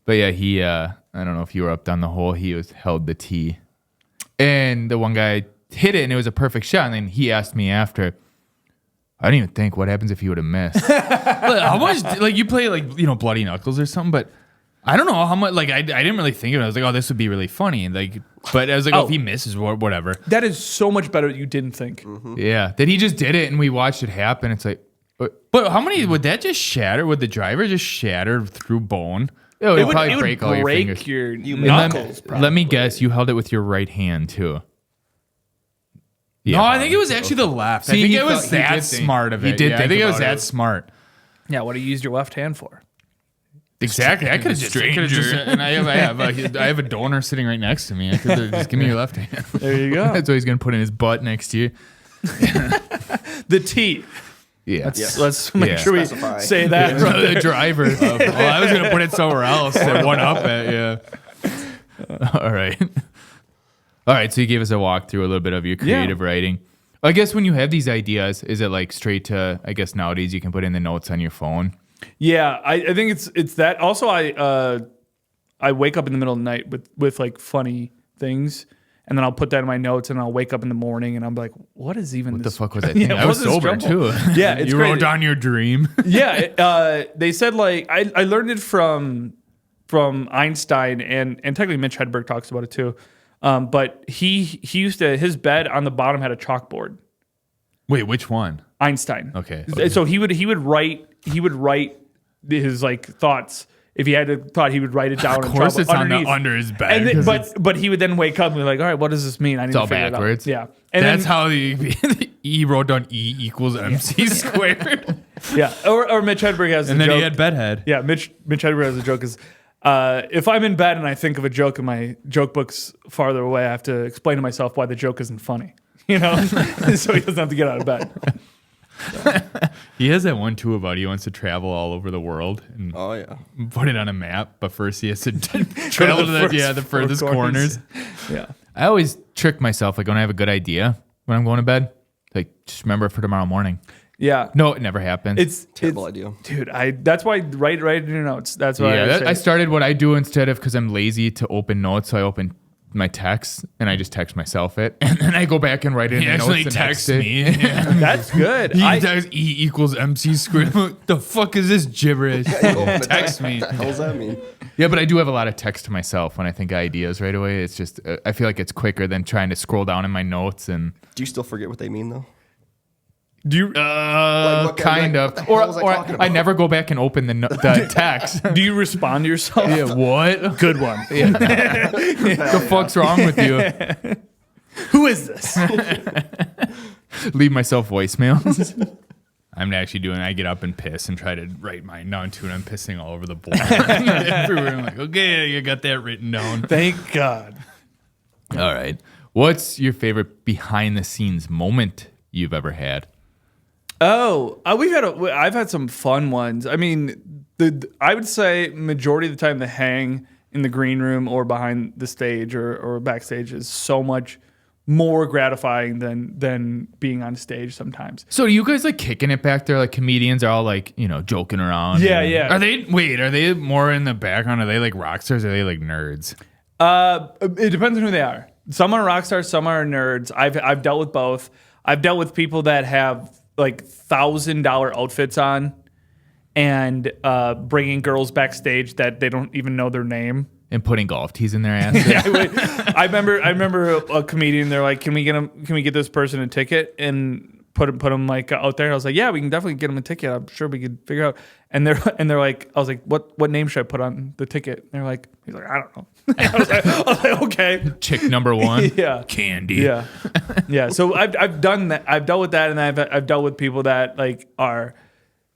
But yeah, he I don't know if you were up down the hole. He held the tee, and the one guy hit it, and it was a perfect shot. And then he asked me after. I didn't even think what happens if he would have missed. How much, like, you play, like, bloody knuckles or something, but I don't know how much, like, I didn't really think of it. I was like, oh, this would be really funny. And like, but I was like, oh, if he misses, whatever. That is so much better that you didn't think. Yeah. Then he just did it, and we watched it happen. It's like, But how many, would that just shatter? Would the driver just shatter through bone? oh, It it'd would, probably it would break all your break fingers. your And knuckles. let me guess, you held it with your right hand too. No, I think it was actually the left. I think he it was he that did think- smart of it. He did Yeah, I think think it was about that smart. Yeah, what do you use your left hand for? Exactly. I could have just, and I have a donor sitting right next to me. I could just give me your left hand. There you go. That's what he's gonna put in his butt next to you. The T. Yeah. Let's make Yeah. sure we Specify. say that. The driver. Well, I was gonna put it somewhere else. That one up at yeah. All right. All right. So you gave us a walkthrough, a little bit of your creative writing. I guess when you have these ideas, is it like straight to, I guess nowadays you can put in the notes on your phone? Yeah, I think it's that. Also, I wake up in the middle of the night with like funny things, and then I'll put that in my notes, and I'll wake up in the morning, and I'm like, what is even What this? the fuck was that Yeah, thing? I what was is this sober jumble? too. Yeah, it's you great. wrote down your dream. Yeah, they said like I learned it from Einstein, and technically Mitch Hedberg talks about it too. But he used to, his bed on the bottom had a chalkboard. Wait, which one? Einstein. Okay. So he would write his like thoughts. If he had a thought, he would write it down. Of course, it's underneath. under his bed. And then, 'cause but he would then wake up and be like, all right, what does this mean? I need all to figure backwards. it out. Yeah. And that's then, how he wrote down E equals MC squared. yeah. Or Mitch Hedberg has And a then joke. he had bedhead. Yeah, Mitch Hedberg has a joke is if I'm in bed and I think of a joke and my joke book's farther away, I have to explain to myself why the joke isn't funny. You know? So he doesn't have to get out of bed. He has that one too about he wants to travel all over the world and Oh yeah. put it on a map, but first he has to travel to the furthest corners. Yeah. I always trick myself, like when I have a good idea, when I'm going to bed. Like, just remember for tomorrow morning. Yeah. No, it never happens. It's Terrible idea. Dude, that's why write in your notes. That's why I started what I do instead of, because I'm lazy to open notes, so I open my text and I just text myself it, and then I go back and write it. He in the actually notes the next texts day. me. That's good. He texts E equals MC squared. The fuck is this gibberish? Text me. What the hell does that mean? Yeah, but I do have a lot of text to myself when I think of ideas right away. It's just I feel like it's quicker than trying to scroll down in my notes and. Do you still forget what they mean though? Do you Kind of. what the hell was I talking I about? never go back and open the text. do you respond to yourself? Yeah, what? Good one. The fuck's wrong with you? Who is this? Leave myself voicemails. I'm actually doing. I get up and piss and try to write mine down too, and I'm pissing all over the board everywhere. I'm like, okay, you got that written down. Thank God. All right. What's your favorite behind the scenes moment you've ever had? Oh, I've had some fun ones. I mean, I would say majority of the time the hang in the green room or behind the stage or backstage is so much more gratifying than being on stage sometimes. So are you guys like kicking it back there? Like comedians are all like, joking around. Yeah, and- yeah. Are they more in the background? Are they like rock stars? Or are they like nerds? It depends on who they are. Some are rock stars, some are nerds. I've dealt with both. I've dealt with people that have like $1,000 outfits on and bringing girls backstage that they don't even know their name. And putting golf tees in their asses. I remember a comedian. They're like, "Can we get this person a ticket and put them like out there?" I was like, "Yeah, we can definitely get them a ticket. I'm sure we could figure out." And they're like, "I was like, what name should I put on the ticket?" And they're like, "He's like, I don't know." I was like, "Okay." Chick number one. Yeah. Candy. Yeah, yeah. So I've done that. I've dealt with that, and I've dealt with people that like are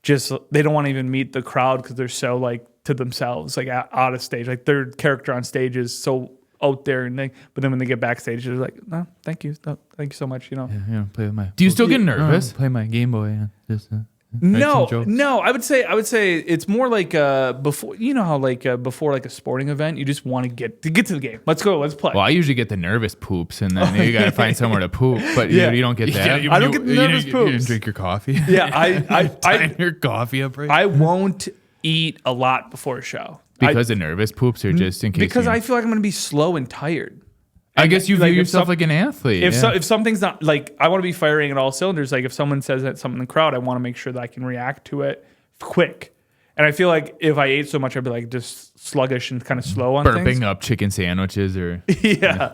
just they don't want to even meet the crowd because they're so like to themselves, like out of stage, like their character on stage is so out there, and but then when they get backstage, they're like, "No, thank you, no, thank you so much," Yeah, play with my. Do you still get nervous? Play my Game Boy. Yeah. Just, No, some jokes. no. I would say it's more like before. You know how like before like a sporting event, you just want to get to the game. Let's go. Let's play. Well, I usually get the nervous poops, and then you got to find somewhere to poop. But Yeah. you don't get that. I don't get the nervous You didn't poops. drink your coffee. Yeah, I Tying your coffee up right. I won't eat a lot before a show Because the nervous poops are just in case. because I feel like I'm going to be slow and tired. I guess you view like, if yourself some- like an athlete. If yeah. if something's not like I want to be firing at all cylinders. Like if someone says that something in the crowd, I want to make sure that I can react to it quick. And I feel like if I ate so much, I'd be like just sluggish and kind of slow on burping things. up chicken sandwiches or Yeah.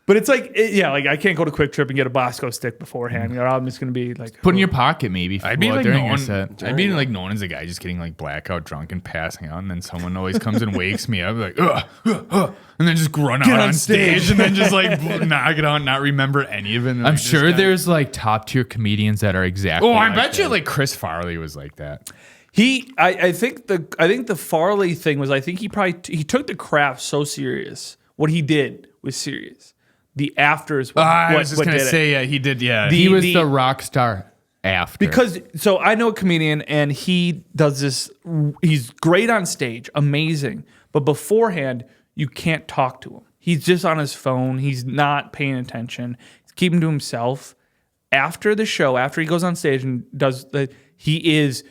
But it's like, like I can't go to Quick Trip and get a Bosco stick beforehand. I'm just going to be like, put in your pocket maybe. I'd be like during your known. set. I'd be like known as a guy just getting like blackout drunk and passing out, and then someone always comes and wakes me up like, and then just run out on stage and then just like knock it out, not remember any of it. And, I'm like, sure just kinda- there's like top tier comedians that are exactly. Oh, I like bet you that. like Chris Farley was like that. I think the Farley thing was, I think he took the craft so serious. What he did was serious. The after is what, I what, was just what gonna did it. say, yeah, he did, yeah. he was the- the rock star after. Because so I know a comedian and he does this. He's great on stage, amazing. But beforehand, you can't talk to him. He's just on his phone. He's not paying attention. He's keeping to himself. After the show, after he goes on stage and does he is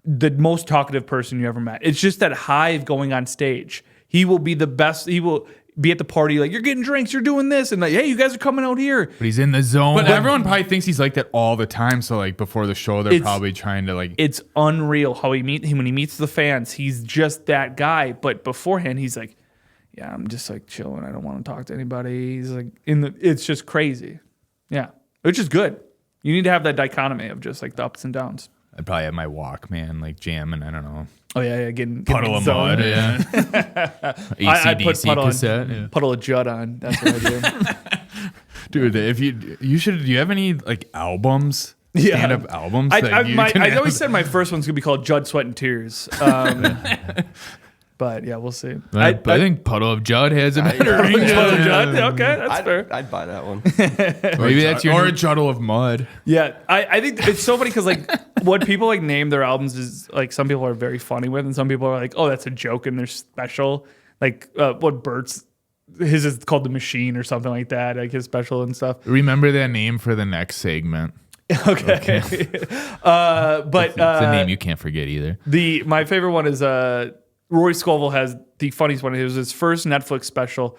the most talkative person you ever met. It's just that high of going on stage. He will be the best. He will be at the party like, you're getting drinks, you're doing this, and like, hey, you guys are coming out here. but he's in the zone. But everyone probably thinks he's like that all the time. So like before the show, they're It's- probably trying to like. It's unreal how when he meets the fans, he's just that guy. But beforehand, he's like, yeah, I'm just like chilling. I don't want to talk to anybody. He's like it's just crazy. Yeah, which is good. You need to have that dichotomy of just like the ups and downs. I'd probably have my Walkman like jamming. I don't know. Oh yeah, getting Puddle of zone. mud. Yeah. I put AC puddle cassette. on, puddle of Judd on. That's what I do. Dude, if you should, do you have any like albums? Yeah. Stand up albums? I that you can always have? said my first one's gonna be called Judd, Sweat, and Tears. But yeah, we'll see. I think Puddle of Judd has a better ring. Puddle of Judd. Okay, that's fair. I'd buy that one. Maybe that's your or new- a Juddle of Mud. Yeah, I think it's so funny because like what people like name their albums is like some people are very funny with, and some people are like, oh, that's a joke and they're special. Like what Bert's his is called The Machine or something like that, like his special and stuff. Remember that name for the next segment. Okay. But It's a name you can't forget either. my favorite one is Rory Scovel has the funniest one. It was his first Netflix special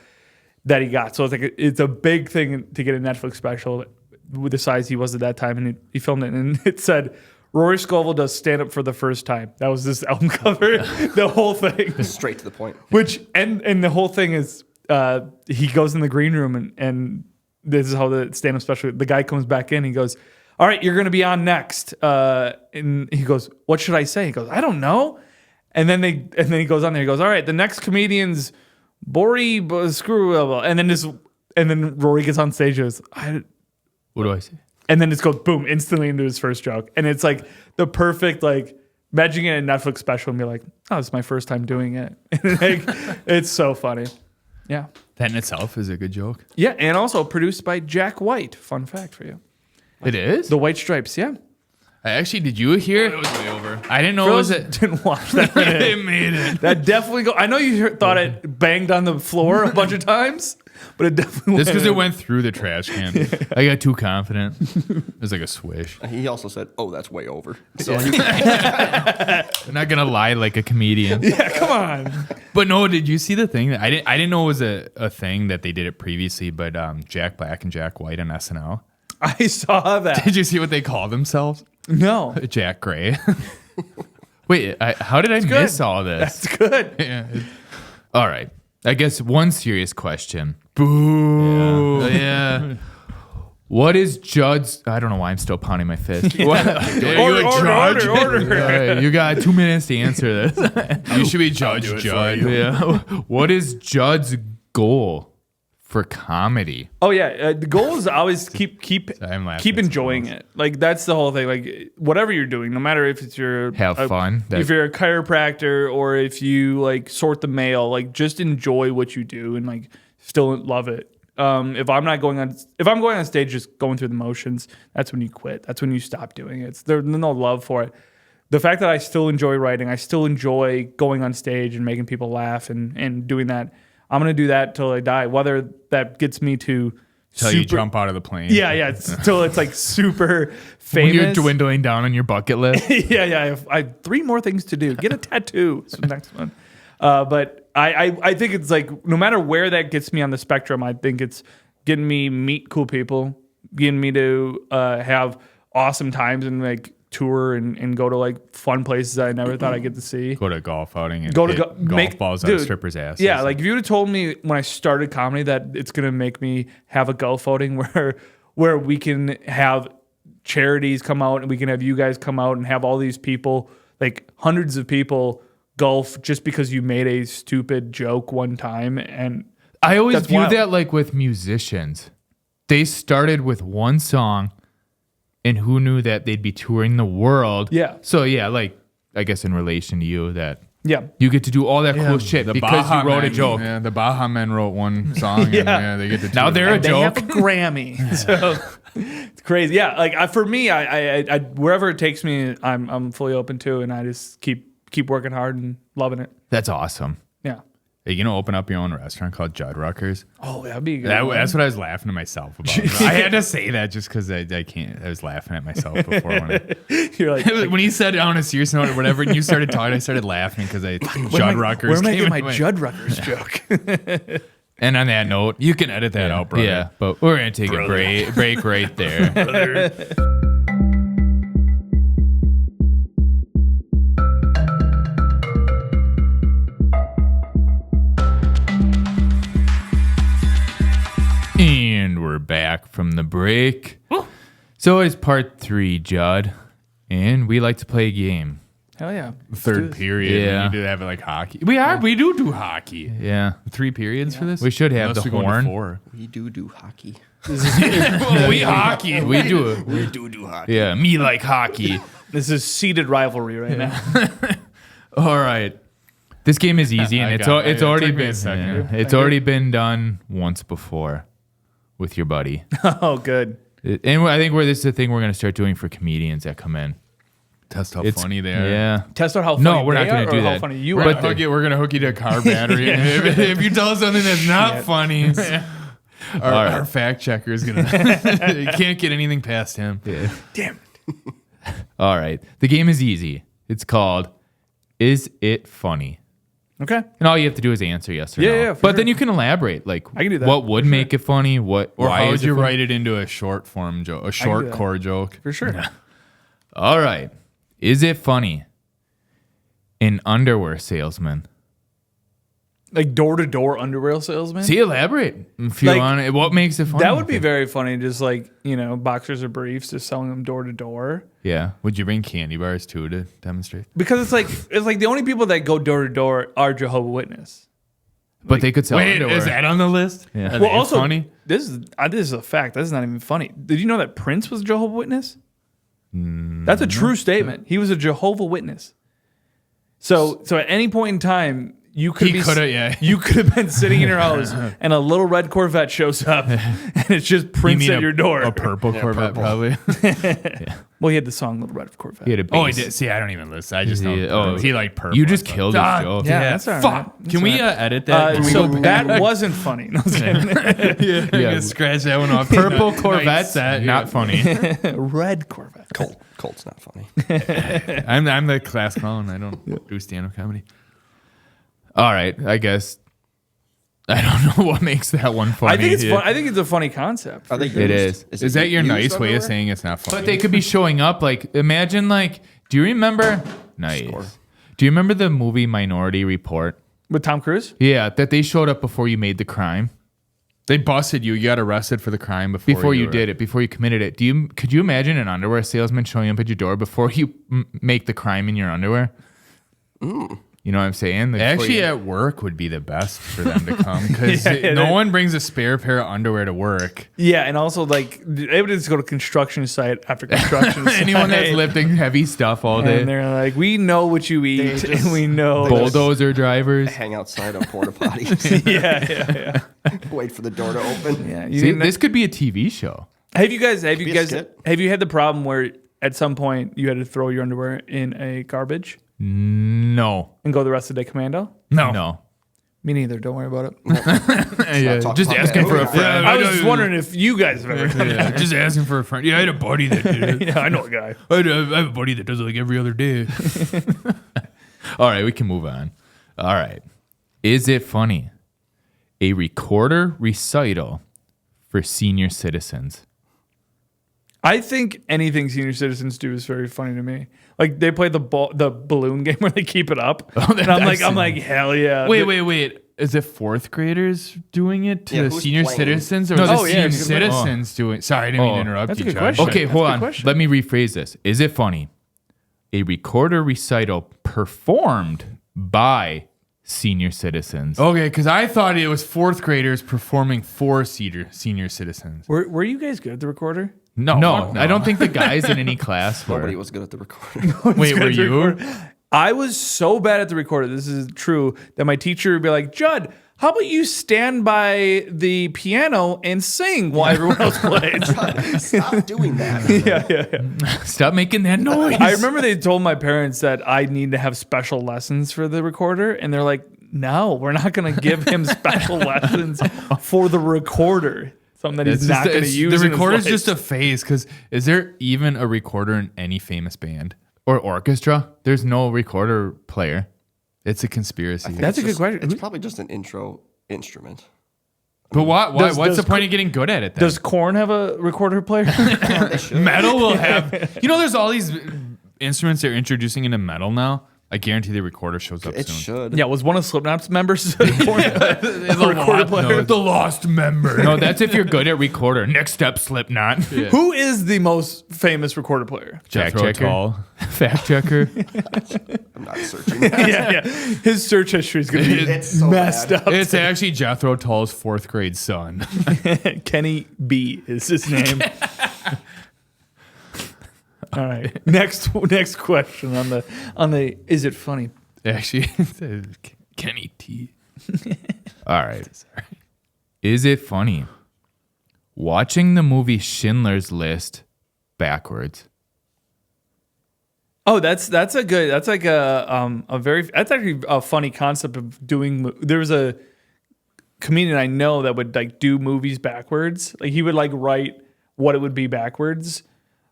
that he got. So it's a big thing to get a Netflix special with the size he was at that time, and he filmed it, and it said Rory Scovel does stand up for the first time. That was this album cover, the whole thing. Straight to the point. Which and the whole thing is he goes in the green room and this is how the stand up special. The guy comes back in. He goes, "All right, you're going to be on next." And he goes, "What should I say?" He goes, "I don't know." And then he goes on there. He goes, "All right, the next comedian's Bori screw," and then Rory gets on stage and goes, What do I say? and then it goes boom instantly into his first joke, and it's like the perfect like imagine getting a Netflix special and be like, "Oh, it's my first time doing it." And like, it's so funny. Yeah, That in itself is a good joke. yeah, and also produced by Jack White. Fun fact for you: It is? the White Stripes. Yeah, Did you hear? It was way over. I didn't know it was it. didn't watch that. They made it. That definitely go. I know you thought it banged on the floor a bunch of times, but it definitely Just because went it went through the trash can. I got too confident. It was like a swish. He also said, "Oh, that's way over." So I'm not gonna lie like a comedian. Yeah, come on. But no, did you see the thing that I didn't know it was a thing that they did it previously, but Jack Black and Jack White on SNL. I saw that. Did you see what they call themselves? No, Jack Gray. Wait, how did I miss all this? that's good. Yeah. All right. I guess one serious question. Boo. Yeah. What is Judd's? I don't know why I'm still pounding my fist. What- Order. you got 2 minutes to answer this. You should be Judge Judd. Yeah. What is Judd's goal for comedy? Oh yeah, the goal is always keep I'm laughing keep at enjoying someone it. Like that's the whole thing. Like whatever you're doing, no matter if it's Have fun. if you're a chiropractor or if you like sort the mail, like just enjoy what you do and like still love it. If I'm going on stage just going through the motions, that's when you quit. That's when you stop doing it. There's no love for it. The fact that I still enjoy writing, I still enjoy going on stage and making people laugh and doing that. I'm going to do that till I die, whether that gets me to Till you jump out of the plane. Yeah, till it's like super famous. When you're dwindling down on your bucket list. yeah. I have 3 more things to do. Get a tattoo. Is the next one. But I think it's like no matter where that gets me on the spectrum, I think it's getting me meet cool people, getting me to have awesome times and like tour and go to like fun places I never thought I'd get to see. Go to a golf outing and Go to hit golf balls on strippers' asses. Yeah, like if you would have told me when I started comedy that it's gonna make me have a golf outing where we can have charities come out and we can have you guys come out and have all these people, like hundreds of people, golf just because you made a stupid joke one time. And I always That's view wild. that like with musicians. They started with one song, and who knew that they'd be touring the world? Yeah. So yeah, like I guess in relation to you, that yeah, you get to do all that cool shit The because Baja you wrote a Men, joke. Yeah, the Baja Men wrote one song and they get to Now tour. they're a they joke. have a Grammy. So it's crazy. Yeah, like for me, I wherever it takes me, I'm fully open to, and I just keep working hard and loving it. That's awesome. Yeah. Are you gonna open up your own restaurant called Judd Ruckers? Oh, that'd be good. That's what I was laughing to myself about. I had to say that just because I can't. I was laughing at myself before You're like, when he said on a serious note or whatever, and you started talking, I started laughing because Judd Ruckers. where am I came getting my into Judd Ruckers joke? And on that note, You can edit that out, brother. yeah, but we're gonna take a break right there. And we're back from the break. So it's part 3, Judd, and we like to play a game. Hell yeah. Third period. Yeah. We need to have it like hockey. We do hockey. Yeah, 3 periods for this. we should have Unless the we're going to horn. 4. we do hockey. We hockey. We do it. We do hockey. Yeah, me like hockey. This is seated rivalry right now. All right. This game is easy, and I it's got it. It already took me a been second. it's already been done once before with your buddy. Oh, good. And I think this is a thing we're going to start doing for comedians that come in. Test how It's funny they are. Yeah. Test out how funny No, we're not they going are to do or how that. funny you We're are. gonna hook you to a car battery. If you tell us something that's not funny, our fact checker is gonna. You can't get anything past him. Yeah. Damn it. All right. The game is easy. It's called Is It Funny? Okay. And all you have to do is answer yes or no. Yeah, for but sure. then you can elaborate. Like, I can do that, what would make it funny? Or why how would is it you funny? write it into a short form joke, a do short that. core joke? For sure. All right. Is it funny? An underwear salesman. Like door-to-door underwear salesman. See, elaborate if you Like, want it. What makes it funny? That would be very funny. Just like, boxers or briefs, just selling them door to door. Yeah. Would you bring candy bars too to demonstrate? Because it's like the only people that go door to door are Jehovah's Witness. But they could sell Wait, underwear. is that on the list? Yeah. Are Well, they also, funny. this is a fact. That's not even funny. Did you know that Prince was a Jehovah's Witness? That's a true statement. He was a Jehovah's Witness. So at any point in time, you could He coulda, yeah. You could have been sitting in your house and a little red Corvette shows up and it's just Prince at your door. A purple Corvette, purple. probably. Well, he had the song Little Red Corvette. He had a Oh, he bass. did. See, I don't even listen. I just know. Oh, He liked purple. You just killed his Ah, joke. Yeah, that's all right. Fuck. That's Can all we right. edit that? Can we So go that wasn't funny. No, I'm kidding. yeah, Yeah. scratch that one off. Purple Nice Corvette, set, not funny. Red Corvette. Colt's not funny. I'm the class clown. I don't do stand-up comedy. All right. I guess. I don't know what makes that one funny. I think it's Yeah. fun. I think it's a funny concept. Are they It used? is. Is that your used nice way underwear? of saying it's not funny? But they could be showing up. Like, imagine, like, do you remember? Nice. Score. Do you remember the movie Minority Report? With Tom Cruise? Yeah, that they showed up before you made the crime. They busted you. You got arrested for the crime before You did it, before you committed it. Could you imagine an underwear salesman showing up at your door before you make the crime in your underwear? You know what I'm saying? Like, before Actually, you- at work would be the best for them to come because Yeah, no they- one brings a spare pair of underwear to work. Yeah, and also like they would just go to construction site after construction site. anyone that's lifting heavy stuff all and day, they're like, we know what you eat, just- and we know. bulldozer drivers. Hang outside on porta potties. yeah. Wait for the door to open. Yeah. You See, didn't- this could be a TV show. have you guys be a skit. have you had the problem where at some point you had to throw your underwear in a garbage No, and go the rest of the day commando? no. Me neither. Don't worry about it. Yeah, talk just about asking that. for a Yeah. friend. I was just wondering if you guys have ever done Yeah, just asking for a friend. Yeah, I had a buddy that did it. Yeah, I know a guy. I have a buddy that does it like every other day. All right, we can move on. All right. Is it funny? A recorder recital for senior citizens. I think anything senior citizens do is very funny to me. Like they play the balloon game where they keep it up, and I'm like, hell yeah. Wait. Is it fourth graders doing it to Yeah, the who's senior playing? citizens or No, the the senior senior citizens doing? Sorry, I didn't mean to interrupt That's a you. good Josh. question. Okay, That's hold a good on. question. Let me rephrase this. Is it funny? A recorder recital performed by senior citizens. Okay, because I thought it was fourth graders performing for senior citizens. Were you guys good at the recorder? No, I don't think the guys in any class were. Nobody was good at the recording. Wait, were you? I was so bad at the recorder. This is true that my teacher would be like, Judd, how about you stand by the piano and sing while everyone else plays? Stop doing that. Stop making that noise. I remember they told my parents that I need to have special lessons for the recorder, and they're like, no, we're not going to give him special lessons for the recorder. Something that he's not going to use. The in his recorder's life. just a phase. Because is there even a recorder in any famous band? or orchestra. There's no recorder player. It's a conspiracy. That's a good question. It's probably just an intro instrument. But why? Does- What's does the point of getting good at it then? Does Korn have a recorder player? They should. Metal will have. You know, there's all these instruments they're introducing into metal now. I guarantee the recorder shows up It soon. should. Yeah, was one of Slipknot's members a recorder player? The lost member. No, that's if you're good at recorder. Next step, Slipknot. Who is the most famous recorder player? Fact Jethro checker. Tull. Fact checker. I'm not searching. Yeah. His search history is going to be It's so messed bad. up. It's actually Jethro Tull's fourth grade son. Kenny B is his name. All right. Next question on the is it funny? Actually, Kenny T. All right. Is it funny? Watching the movie Schindler's List backwards. Oh, that's a good. That's like a very. That's actually a funny concept of doing. There was a comedian I know that would like do movies backwards. Like he would like write what it would be backwards.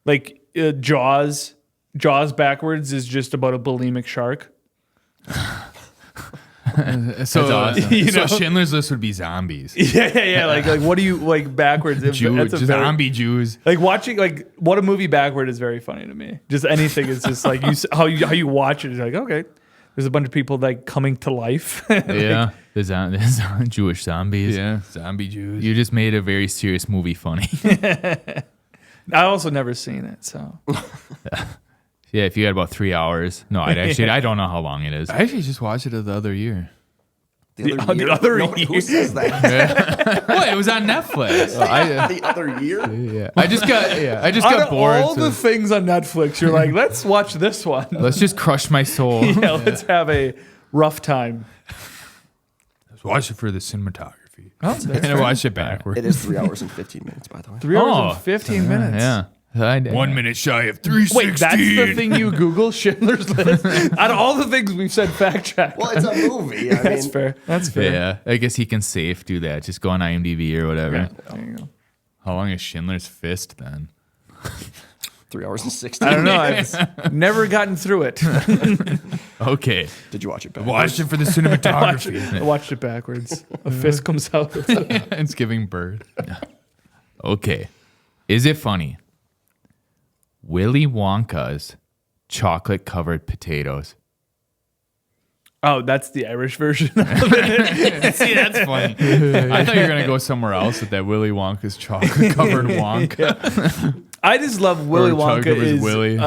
Like Jaws backwards is just about a bulimic shark. So, awesome. You so know? Schindler's List would be zombies. Yeah. Like what do you like backwards? That's a very- Zombie Jews. Like watching like what a movie backward is very funny to me. Just anything is just like how you watch it is like okay, there's a bunch of people like coming to life. Yeah, there's Jewish zombies. Yeah, zombie Jews. You just made a very serious movie funny. I also never seen it, so Yeah, if you had about 3 hours. No, I don't know how long it is. I actually just watched it the other year. The The other Nobody year. who says that. What? It was on Netflix. The other year? Yeah, I just got out of bored. all so the things on Netflix, you're like, let's watch this one. let's just crush my soul. Yeah, let's have a rough time. Let's watch it for the cinematography. Oh, that's And I watched it backwards. It is 3 hours and 15 minutes, by the way. 3 hours Oh, and 15 minutes. Yeah. 1 minute shy of 316. Wait, that's the thing you Google, Schindler's List? Out of all the things we've said, fact check. Well, it's a movie. I That's mean, fair. That's fair. Yeah, I guess he can safe do that. Just go on IMDb or whatever. There you go. How long is Schindler's Fist then? 3 hours and 16 I don't know. minutes. I've never gotten through it. Okay. Did you watch it back? Watched it for the cinematography. I watched it backwards. A fist comes out. It's giving birth. Okay. Is it funny? Willy Wonka's chocolate covered potatoes. Oh, that's the Irish version. See, that's funny. I thought you were going to go somewhere else with that Willy Wonka's chocolate covered Wonka. I just love Willy Or Wonka. Chug of his Is Willy.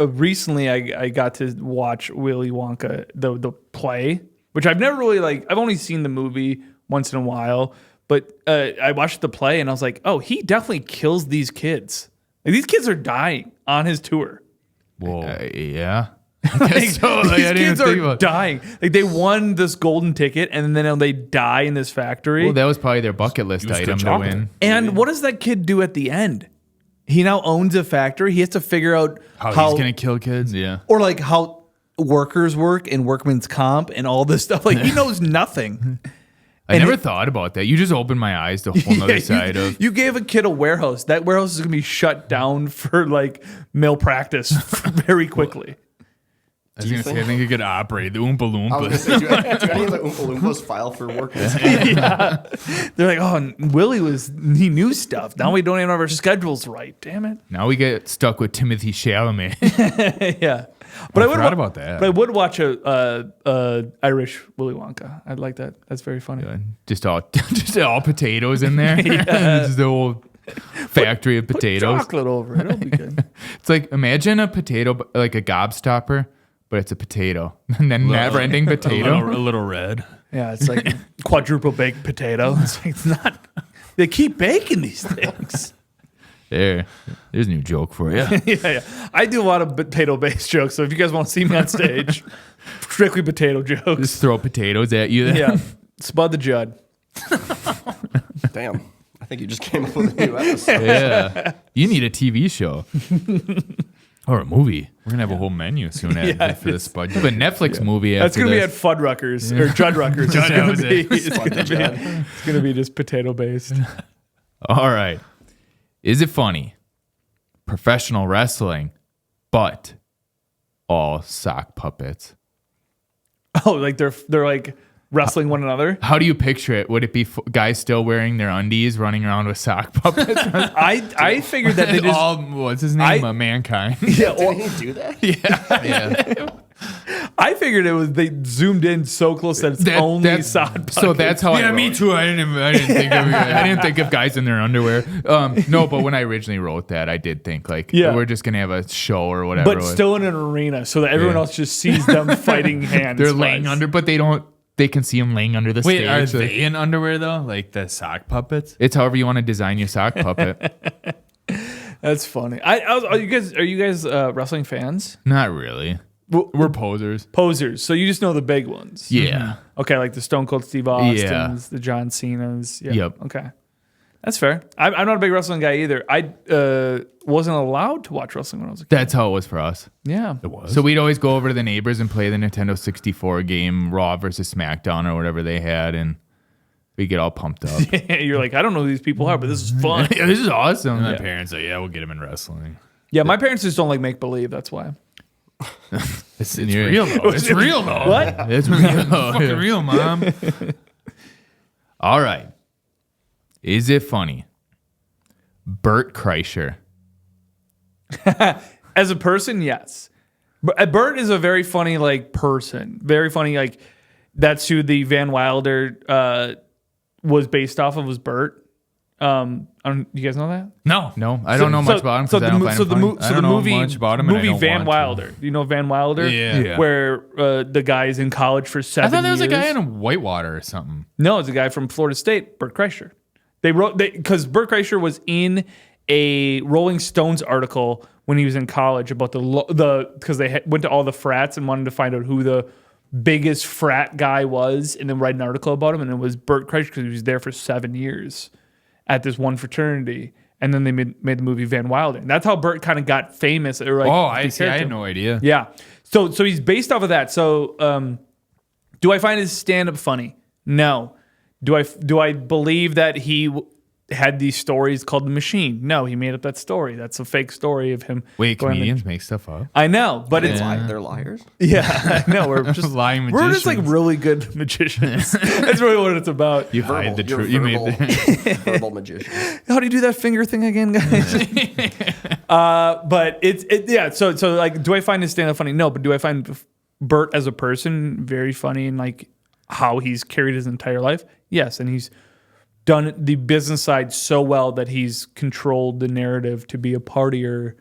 Recently I got to watch Willy Wonka the play, which I've never really like. I've only seen the movie once in a while, but I watched the play and I was like, oh, he definitely kills these kids. Like, these kids are dying on his tour. Whoa. Yeah. Like, So, like, I these didn't kids even think are about- dying. Like they won this golden ticket and then they die in this factory. Well, that was probably their bucket list Use the item to chocolate. win. And what does that kid do at the end? He now owns a factory. He has to figure out How he's going to kill kids? Yeah. or like how workers work and workman's comp and all this stuff. Like he knows nothing. I never thought about that. You just opened my eyes to a whole other side of. You gave a kid a warehouse. That warehouse is gonna be shut down for like malpractice very quickly. I was going to say, I think you could operate the Oompa I was Loompas. going to say, do any of the Oompa Loompas file for work? They're like, oh, he knew stuff. Now we don't even have our schedules right. Damn it. Now we get stuck with Timothy Chalamet. Yeah. But I would forgot about that. But I would watch a Irish Willy Wonka. I'd like that. That's very funny. just all potatoes in there. Just the whole factory of Put potatoes. chocolate over it. It'll be good. It's like imagine a potato like a gobstopper, but it's a potato, and then never-ending potato. A little red. Yeah, it's like quadruple baked potato. It's like it's not. They keep baking these things. There's a new joke for you. Yeah. I do a lot of potato-based jokes. So if you guys want to see me on stage, strictly potato jokes. Just throw potatoes at you. Yeah, Spud the Judd. Damn. I think you just came up with a new episode. Yeah. You need a TV show or a movie. We're going to have a whole menu soon for this budget. But Netflix movie. That's after gonna be at this. Fuddruckers or Juddruckers. Judd, that was it. It's gonna be just potato-based. All right. Is it funny? Professional wrestling, but all sock puppets. Oh, like they're like wrestling one another. How do you picture it? Would it be guys still wearing their undies, running around with sock puppets? I figured that they just All, what's his name? Mankind. yeah. Or, Did he do that? Yeah. I figured it was they zoomed in so close that it's only that's- sock puppets. So that's how I Yeah, wrote me it. too. I didn't think of Guys in their underwear. No, but when I originally wrote that, I did think like we're just gonna have a show or whatever. but still in an arena, so that everyone Yeah. else just sees them fighting hands. they're laying under, but they don't. They can see them laying under the Wait, stage. are so they in underwear though? Like the sock puppets? it's however you want to design your sock puppet. That's funny. Are you guys wrestling fans? Not really. We're posers. Posers. So you just know the big ones. Yeah. Okay, like the Stone Cold Steve Austins, the John Cenas. Yeah. Yep. Okay. That's fair. I'm not a big wrestling guy either. I wasn't allowed to watch wrestling when I was a kid. That's how it was for us. Yeah. It was. So we'd always go over to the neighbors and play the Nintendo 64 game, Raw versus SmackDown or whatever they had, and we get all pumped up. You're like, I don't know who these people are, but this is fun. Yeah, this is awesome. And my parents like, yeah, we'll get him in wrestling. Yeah, my parents just don't like make believe. That's why. It's real though. It's real though. What? It's real. Fucking real, Mom. All right. Is it funny? Bert Kreischer. As a person, yes. But Bert is a very funny person. Very funny. That's who the Van Wilder was based off of. Was Bert? You guys know that? No. I don't know much about him because I don't find him funny. I don't know much about him, and I movie don't Van want to. Wilder. Do you know Van Wilder? Yeah. Where the guy is in college for 7 years. I thought there was a guy in Whitewater or something. No, it's a guy from Florida State, Bert Kreischer. Because Bert Kreischer was in a Rolling Stones article when he was in college about because they went to all the frats and wanted to find out who the biggest frat guy was, and then write an article about him. And it was Bert Kreischer because he was there for 7 years at this one fraternity. And then they made the movie Van Wilder. And that's how Bert kind of got famous. I see. I had no idea. Yeah. So he's based off of that. So do I find his stand-up funny? No. Do I believe that he had these stories called The Machine? No, he made up that story. That's a fake story of him. Wait, going comedians make stuff up? I know, but it's They're liars. yeah, I know. We're just Lying we're just magicians. really good magicians. That's really what it's about. You hide the You're truth. You made verbal magician. How do you do that finger thing again, guys? But yeah. So do I find his stand-up funny? No, but do I find Bert as a person very funny and how he's carried his entire life? Yes, and he's done the business side so well that he's controlled the narrative to be a partier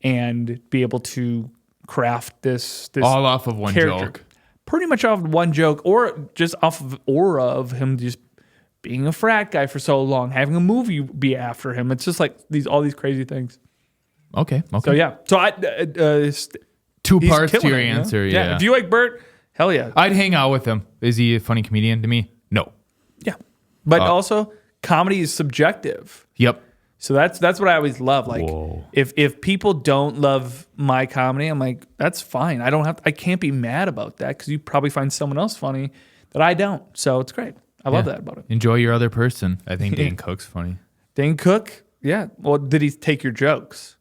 and be able to craft this all off of one character. joke. Pretty much off of one joke, or just off of aura of him just being a frat guy for so long, having a movie be after him. It's just all these crazy things. Okay. So yeah, Two he's parts to killing your it, you know? answer. Yeah. If you like Bert, hell yeah. I'd hang out with him. Is he a funny comedian to me? No. Yeah. But also, comedy is subjective. Yep. So that's what I always love. Whoa. If people don't love my comedy, I'm like, that's fine. I can't be mad about that because you probably find someone else funny that I don't. So it's great. I love that about it. Enjoy your other person. I think Dane Cook's funny. Dane Cook, yeah. Well, did he take your jokes?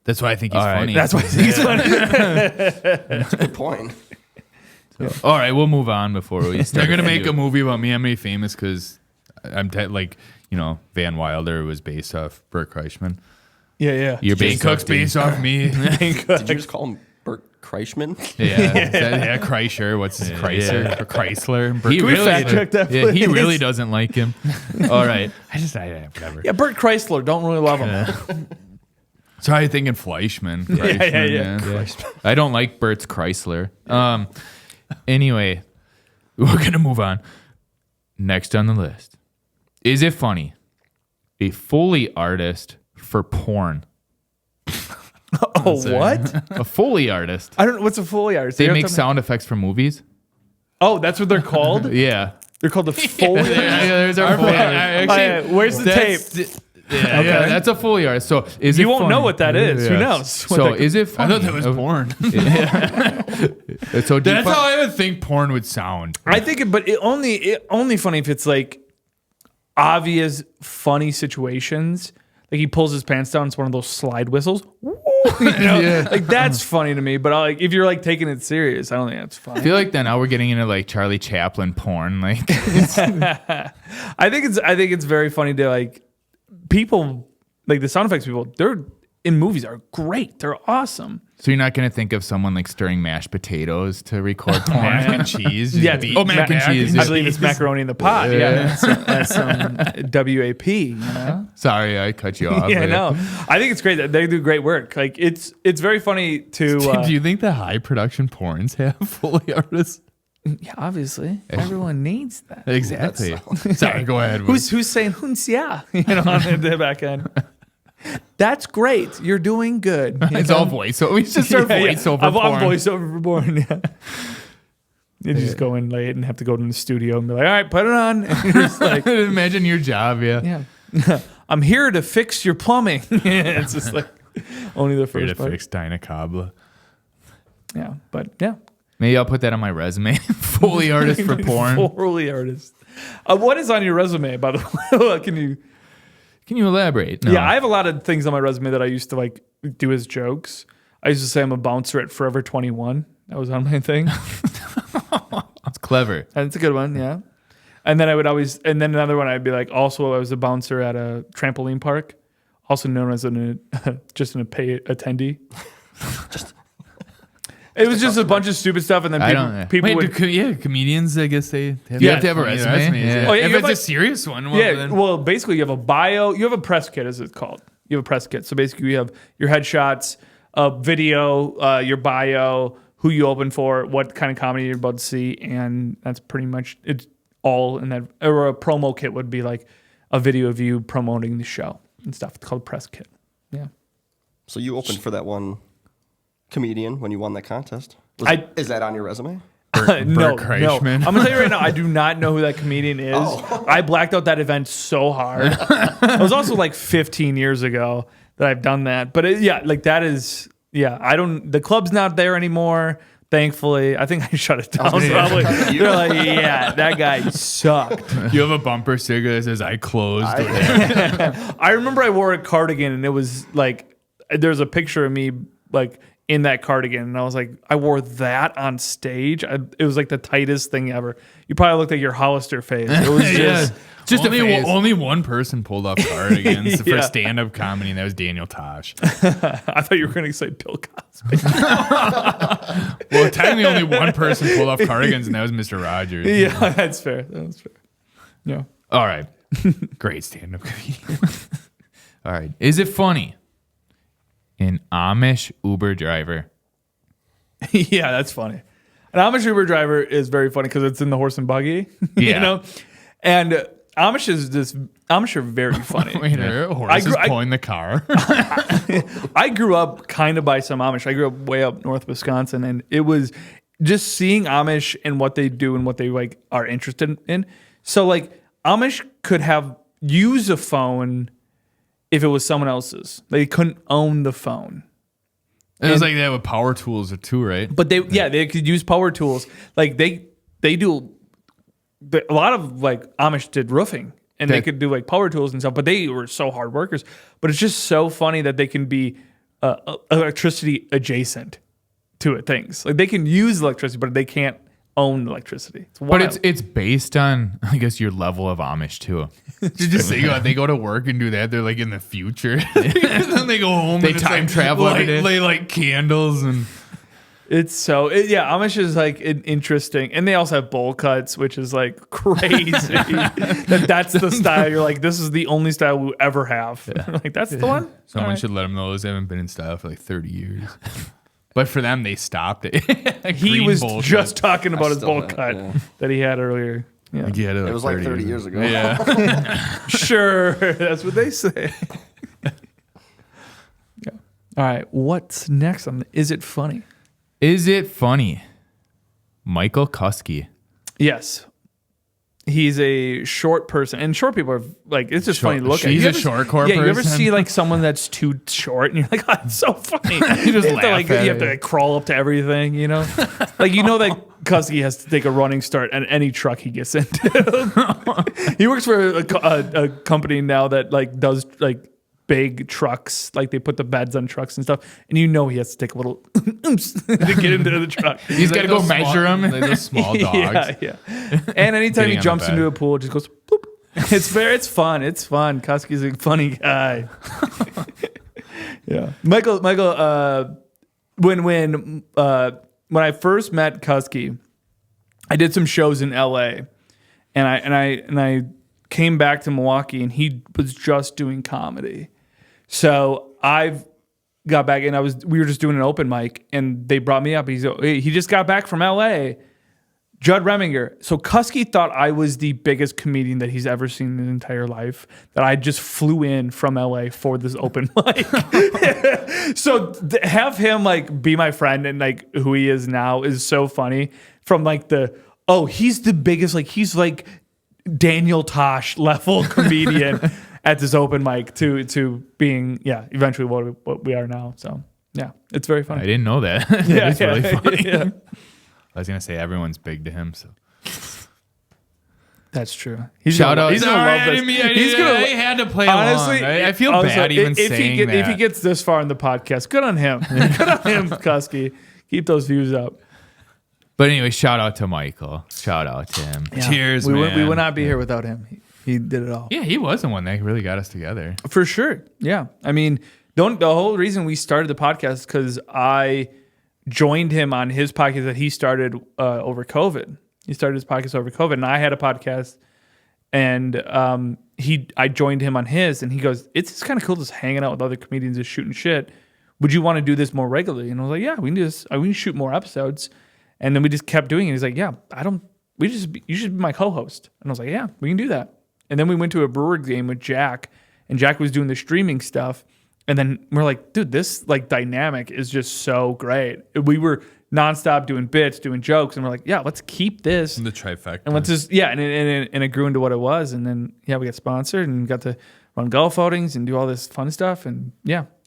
That's why I think he's funny. That's why he's funny. That's a good point. All right, we'll move on before we start. They're gonna make a movie about me. I'm gonna be famous because Van Wilder was based off Bert Kreischer. Yeah. You're Dane based Cook's off based off me. Did you just call him Bert Kreischer? Yeah, Kreischer. What's his Chrysler? Yeah. Chrysler. He Can we fact check that, Yeah, he please? really doesn't like him. All right. Whatever. Yeah, Bert Chrysler. Don't really love him. Sorry, thinking Fleischman. Yeah. I don't like Bert's Chrysler. Anyway, we're going to move on. Next on the list. Is it funny? A Foley artist for porn. Oh, what? A Foley artist. I don't know. What's a Foley artist? They You have make to- sound effects for movies. Oh, that's what they're called? Yeah. They're called the Foley There's our Foley artist. Where's the tape? Yeah, that's a Foley artist. So is You it won't funny? know what that is. Who Yeah. knows? what So that- is it I funny? thought that was porn. So do you That's fi- how I would think porn would sound. I think it only funny if it's obvious funny situations. Like he pulls his pants down, it's one of those slide whistles. Woo! That's funny to me. But if you're taking it serious, I don't think that's funny. I feel like then now we're getting into Charlie Chaplin porn. I think it's very funny to people the sound effects people. They're in movies are great. They're awesome. So you're not going to think of someone stirring mashed potatoes to record porn? Mac and cheese. Yeah, mac and cheese. I believe it's macaroni in the pot. Yeah, that's some WAP. You know? Sorry, I cut you off. Yeah, no. I think it's great that they do great work. It's very funny to. Do you think the high production porns have Foley artists? Yeah, obviously, everyone needs that. Exactly. Sorry, go ahead. Who's saying "hunsia"? On the back end. That's great. You're doing good. It's all voiceover. We should start voiceover I'm porn. voiceover for porn. Yeah. You just go in late and have to go to the studio and be like, all right, put it on. And you're just like, Imagine your job, yeah. I'm here to fix your plumbing. It's just like only the Here first to part. fix Dinah Cobbla. Yeah, but yeah. Maybe I'll put that on my resume. Foley artist for porn. Foley artist. What is on your resume, by the way? Can you elaborate? No. Yeah, I have a lot of things on my resume that I used to like do as jokes. I used to say I'm a bouncer at Forever 21. That was on my thing. That's clever. That's a good one, yeah. And then I would always, and then another one I'd be like, also I was a bouncer at a trampoline park, also known as just an pay attendee. It was just a bunch of stupid stuff, and then people would. Comedians, I guess they have, Yeah, have to have a resume. Yeah. Oh, yeah, If you it's have a serious one, well, Yeah, then. well, basically you have a bio, you have a press kit, as it's called. You have a press kit. So basically you have your headshots, video, your bio, who you open for, what kind of comedy you're about to see, and that's pretty much it's all in that. Or a promo kit would be like a video of you promoting the show and stuff. It's called press kit. Yeah. So you opened for that one comedian when you won that contest. Is that on your resume? No. Kreischman. I'm gonna tell you right now, I do not know who that comedian is. Oh. I blacked out that event so hard. It was also like 15 years ago that I've done that. But I don't. The club's not there anymore. Thankfully, I think I shut it down. Probably. They're like, yeah, that guy sucked. You have a bumper sticker that says "I closed." I remember I wore a cardigan, and it was like there's a picture of me like in that cardigan, and I was like, I wore that on stage. It was like the tightest thing ever. You probably looked like your Hollister face. It was just only one person pulled off cardigans Yeah. for stand-up comedy, and that was Daniel Tosh. I thought you were going to say Bill Cosby. Well, technically, only one person pulled off cardigans, and that was Mr. Rogers. Yeah, that's fair. That's fair. Yeah. All right. Great stand-up comedian. All right. Is it funny? An Amish Uber driver. Yeah, that's funny. An Amish Uber driver is very funny because it's in the horse and buggy. You Yeah. know? And Amish are very funny. Wait, a horse is pulling the car. I grew up kind of by some Amish. I grew up way up north Wisconsin, and it was just seeing Amish and what they do and what they like are interested in. So like Amish could use a phone if it was someone else's. They couldn't own the phone. It was like that with power tools too, right? But they could use power tools. Like they do a lot of like Amish did roofing, and they could do like power tools and stuff, but they were so hard workers. But it's just so funny that they can be electricity adjacent to it, things. Like they can use electricity, but they can't own electricity. But it's based on, I guess, your level of Amish too. Did you say they go to work and do that? They're like in the future. Then they go home. They and it's time like, travel every day. They light candles and. Amish is like interesting, and they also have bowl cuts, which is like crazy. that's the style. You're like, this is the only style we'll ever have. Like that's the one. Someone should let them know those haven't been in style for like 30 years. But for them, they stopped it. He was just talking about his still bowl have- cut yeah. that he had earlier. Yeah. It was like 30 years ago. Yeah. Sure, that's what they say. Yeah. All right, what's next on Is It Funny? Is it funny? Michael Kusky. Yes. He's a short person, and short people are like, it's just funny to look at. She's You a ever- shortcore Yeah, you ever person? see like someone that's too short, and you're like, oh, it's so funny. You just have to, laugh you at have to it. like, crawl up to everything, you know? Like, you know that Kusky has to take a running start at any truck he gets into. He works for a company now that like does like big trucks, like they put the beds on trucks and stuff, and you know he has to take a little oomph to get into the truck. He's got to go measure them. Like those small dogs. Yeah. And anytime Getting he on jumps the into bed. a pool, it just goes boop. It's fun. It's fun. Kusky's a funny guy. Yeah. Michael, when I first met Kusky, I did some shows in LA, and I came back to Milwaukee, and he was just doing comedy. So I've got back, and we were just doing an open mic, and they brought me up. He just got back from LA. Judd Reminger. So Kusky thought I was the biggest comedian that he's ever seen in his entire life, that I just flew in from LA for this open mic. So have him like be my friend and like who he is now is so funny. From like he's the biggest, like he's like Daniel Tosh level comedian at this open mic to being, eventually what we are now. So yeah, it's very funny. I didn't know that. It's really funny. Yeah. I was gonna say everyone's big to him, so That's true. He's Shout gonna, out. He's gonna love this. I had to play Honestly, along. I feel also, bad even if saying he that. If he gets this far in the podcast, good on him. Good on him, Kusky. Keep those views up. But anyway, shout out to Michael. Shout out to him. Yeah. Cheers, we man. We would not be here without him. He did it all. Yeah, he was the one that really got us together. For sure. Yeah. I mean, the whole reason we started the podcast is because I joined him on his podcast that he started over COVID. He started his podcast over COVID, and I had a podcast, and I joined him on his, and he goes, "It's just kind of cool just hanging out with other comedians, just shooting shit. Would you want to do this more regularly?" And I was like, "Yeah, we can do this. We can shoot more episodes." And then we just kept doing it. He's like, "Yeah, you should be my co-host." And I was like, "Yeah, we can do that." And then we went to a Brewer game with Jack, and Jack was doing the streaming stuff. And then we're like, dude, this like dynamic is just so great. We were nonstop doing bits, doing jokes, and we're like, yeah, let's keep this. The trifecta. And let's just, and it grew into what it was. And then, we got sponsored and got to run golf outings and do all this fun stuff. And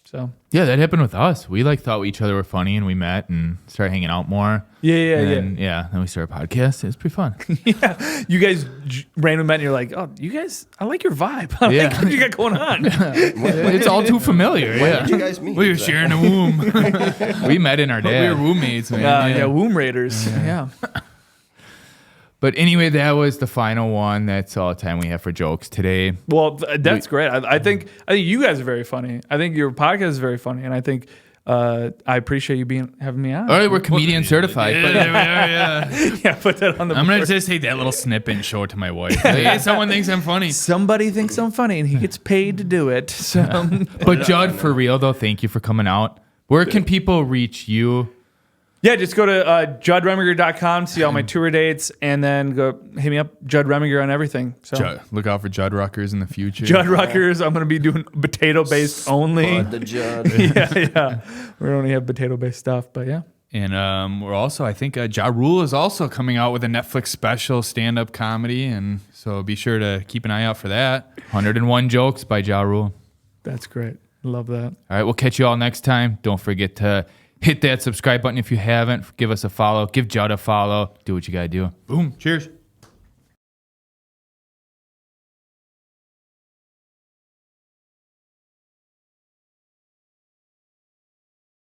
so. Yeah, that happened with us. We like thought each other were funny, and we met and started hanging out more. Then we started a podcast. It was pretty fun. You guys randomly met and you're like, oh, you guys, I like your vibe. I like what you got going on. It's all too familiar. When did you guys meet? We were sharing a womb. We met in our We dad. were roommates, man. Womb Raiders. Yeah. But anyway, that was the final one. That's all the time we have for jokes today. Well, that's great. I think you guys are very funny. I think your podcast is very funny, and I think I appreciate you having me on. All right, we're comedian certified. Yeah, But there we are, yeah. Put that on the I'm board. gonna just take that little snippet and show it to my wife. Hey, someone thinks I'm funny. Somebody thinks I'm funny, and he gets paid to do it. So, But Judd, for real though, thank you for coming out. Where can people reach you? just go to JuddReminger.com, see all my tour dates, and then go hit me up, Judd Reminger, on everything. So, Look out for Judd Ruckers in the future. Judd Ruckers, I'm going to be doing potato-based only. The Judd. We only have potato-based stuff, but yeah. And we're also, I think, Ja Rule is also coming out with a Netflix special stand-up comedy, and so be sure to keep an eye out for that. 101 jokes by Ja Rule. That's great. Love that. All right, we'll catch you all next time. Don't forget to hit that subscribe button if you haven't. Give us a follow. Give Judd a follow. Do what you got to do. Boom. Cheers.